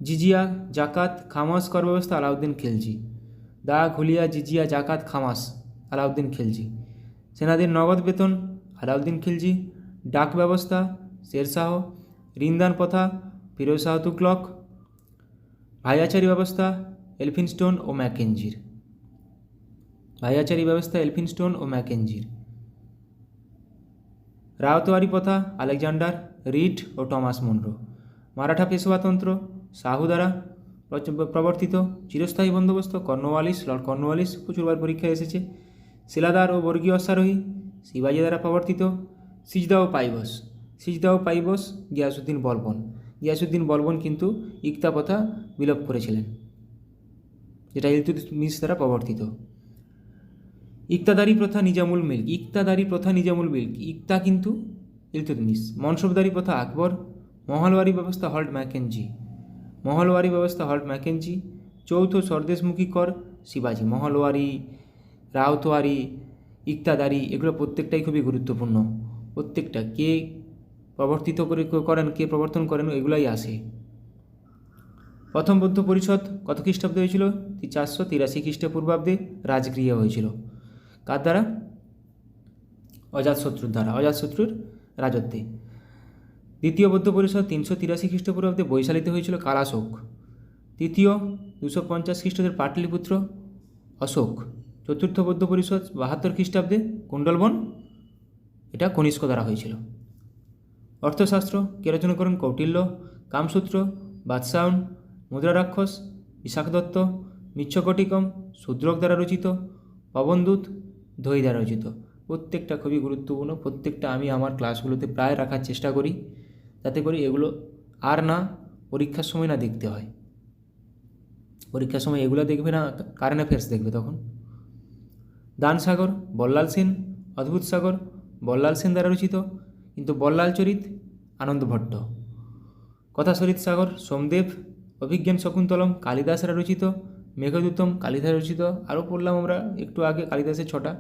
জিজিয়া জাকাত খামাস কর ব্যবস্থা আলাউদ্দিন খিলজি। দাগ হুলিয়া জিজিয়া জাকাত খামাস আলাউদ্দিন খিলজি। সেনাদের নগদ বেতন আলাউদ্দিন খিলজি। ডাক ব্যবস্থা শেরশাহ। ঋণদান প্রথা ফিরোজ শাহ তুগলক। ভাইয়াচারি ব্যবস্থা এলফিনস্টোন ও ম্যাকেঞ্জির। রায়তওয়ারি প্রথা আলেকজান্ডার রিড ও টমাস মুনরো। মারাঠা পেশোয়াতন্ত্র শাহু দ্বারা প্রবর্তিত। চিরস্থায়ী বন্দোবস্ত লর্ড কর্নওয়ালিস, প্রচুরবার পরীক্ষায় এসেছে। শিলাদার ও বর্গীয় অশ্বারোহী শিবাজি দ্বারা প্রবর্তিত। সিজদা ও পাইবস গিয়াসউদ্দিন বলবন কিন্তু ইক্তা প্রথা বিলোপ করেছিলেন, যেটা ইলতুৎমিশ দ্বারা প্রবর্তিত। ইক্তাদারি প্রথা নিজামুল মিল্ক। ইক্তা কিন্তু ইলতুৎমিশ। মনসবদারি প্রথা আকবর। মহলওয়ারি ব্যবস্থা হল্ট ম্যাকেঞ্জি। চৌথ স্বদেশমুখী কর শিবাজি। মহলওয়ারি, রাউতওয়ারি, ইক্তাদারি এগুলো প্রত্যেকটাই খুবই গুরুত্বপূর্ণ। প্রত্যেকটা কে প্রবর্তন করেন এগুলাই আসে। প্রথম বৌদ্ধ পরিষদ কত খ্রিস্টাব্দে হয়েছিল? 483 খ্রিস্টপূর্বাব্দে রাজগৃহে হয়েছিল। কার দ্বারা? অজাতশত্রুর রাজত্বে। দ্বিতীয় বৌদ্ধ পরিষদ 383 খ্রিস্টপূর্বাব্দে বৈশালীতে হয়েছিল কালাশোক। তৃতীয় 250 খ্রিস্টাব্দের পাটলিপুত্র অশোক। চতুর্থ বৌদ্ধ পরিষদ 72 খ্রিস্টাব্দে কুণ্ডলবন, এটা কনিষ্ক দ্বারা হয়েছিল। অর্থশাস্ত্র কে রচনা করেন? কৌটিল্য। কামসূত্র বাদশাহন। মুদ্রা রাক্ষস বিশাখ দত্ত। মিচ্ছকটিকম শূদ্রক দ্বারা রচিত। পবনদূত ধৈ দ্বারা রচিত। প্রত্যেকটা খুবই গুরুত্বপূর্ণ। প্রত্যেকটা আমি আমার ক্লাসগুলোতে প্রায় রাখার চেষ্টা করি, যাতে করে এগুলো আর না পরীক্ষার সময় না দেখতে হয়। পরীক্ষার সময় এগুলো দেখবে না, কারেন্ট অ্যাফেয়ার্স দেখবে তখন। দানসাগর বল্লাল সেন। অদ্ভুত সাগর বল্লাল সেন দ্বারা রচিত, কিন্তু বল্লাল চরিত আনন্দ ভট্ট। কথাসরিত সাগর সোমদেব। অভিজ্ঞান শকুন্তলম কালিদাসরা রচিত। মেঘদূতম কালিদাস রচিত। আরও পড়লাম আমরা একটু আগে কালিদাসের 6টা।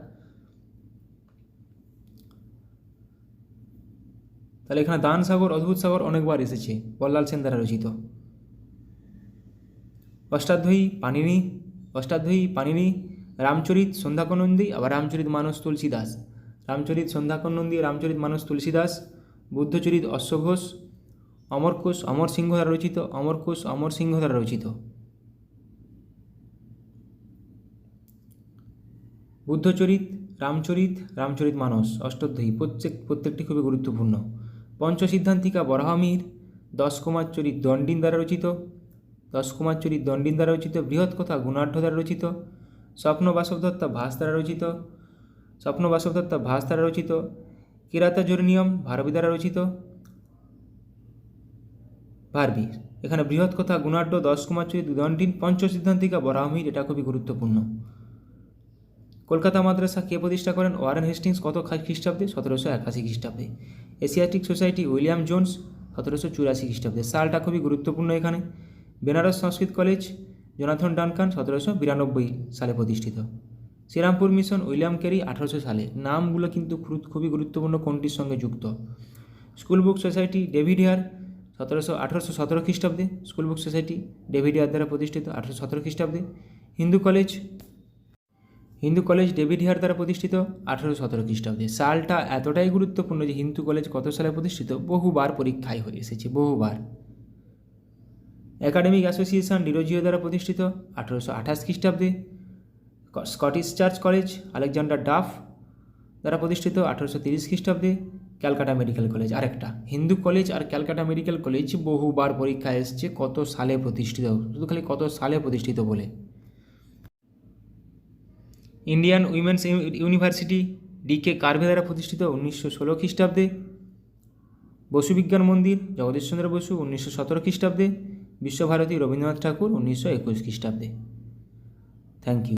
তাহলে এখানে দানসাগর, অদ্ভুত সাগর অনেকবার এসেছে, বল্লাল সেন দ্বারা রচিত। অষ্টাধ্যায়ী পাণিনি। রামচরিত সন্ধ্যাকর নন্দী, আবার রামচরিত মানস তুলসীদাস। বুদ্ধচরিত অশ্বঘোষ। অমরকোষ অমরসিংহ দ্বারা রচিত। বুদ্ধচরিত, রামচরিত মানস, অষ্টাধ্যায়ী প্রত্যেকটি খুবই গুরুত্বপূর্ণ। পঞ্চসিদ্ধান্তিকা বরাহমিহির। 10 কুমার চরিত দণ্ডিন দ্বারা রচিত। বৃহৎ কথা গুণাঢ্য দ্বারা রচিত। স্বপ্ন বাসব দত্তা ভাস দ্বারা রচিত। কিরাতাজোরনিয়ম ভারবী দ্বারা রচিত। এখানে বৃহৎ কথা গুণাঢ্য, 10 কুমার চরিত দণ্ডিন, পঞ্চসিদ্ধান্তিকা বরাহমিহির, এটা খুবই গুরুত্বপূর্ণ। কলকাতা মাদ্রাসা কে প্রতিষ্ঠা করেন? Warren Hastings. কত খ্রিস্টাব্দে? 1781 খ্রিস্টাব্দে। এশিয়াটিক সোসাইটি উইলিয়াম জোন্স 1784 খ্রিস্টাব্দে। সালটা খুবই গুরুত্বপূর্ণ এখানে। বেনারস সংস্কৃত কলেজ জোনাথন ডানকান 1792 সালে প্রতিষ্ঠিত। শ্রীরামপুর মিশন উইলিয়াম ক্যারি 1800 সালে। নামগুলো কিন্তু খুবই গুরুত্বপূর্ণ কোনটির সঙ্গে যুক্ত। School book society David Hare 1817 খ্রিস্টাব্দে। School book society David Hare দ্বারা প্রতিষ্ঠিত 1817 খ্রিস্টাব্দে। হিন্দু কলেজ ডেভিড হেয়ার দ্বারা প্রতিষ্ঠিত 1817 খ্রিস্টাব্দে। সালটা এতটাই গুরুত্বপূর্ণ যে হিন্দু কলেজ কত সালে প্রতিষ্ঠিত বহুবার পরীক্ষায় হয়ে এসেছে, বহুবার। একাডেমিক অ্যাসোসিয়েশন ডিরোজিও দ্বারা প্রতিষ্ঠিত 1828 খ্রিস্টাব্দে। Scottish Church College Alexander Duff দ্বারা প্রতিষ্ঠিত 1830 খ্রিস্টাব্দে। ক্যালকাটা মেডিকেল কলেজ আরেকটা। হিন্দু কলেজ আর ক্যালকাটা মেডিকেল কলেজ বহুবার পরীক্ষায় এসেছে কত সালে প্রতিষ্ঠিত, শুধু খালি কত সালে প্রতিষ্ঠিত বলে। ইন্ডিয়ান উইমেন্স ইউনিভার্সিটি ডিকে কার্ভে দ্বারা প্রতিষ্ঠিত 1916 খ্রিস্টাব্দে। বসু বিজ্ঞান মন্দির জগদীশচন্দ্র বসু 1917 খ্রিস্টাব্দে। বিশ্বভারতী রবীন্দ্রনাথ ঠাকুর 1921 খ্রিস্টাব্দে। Thank you.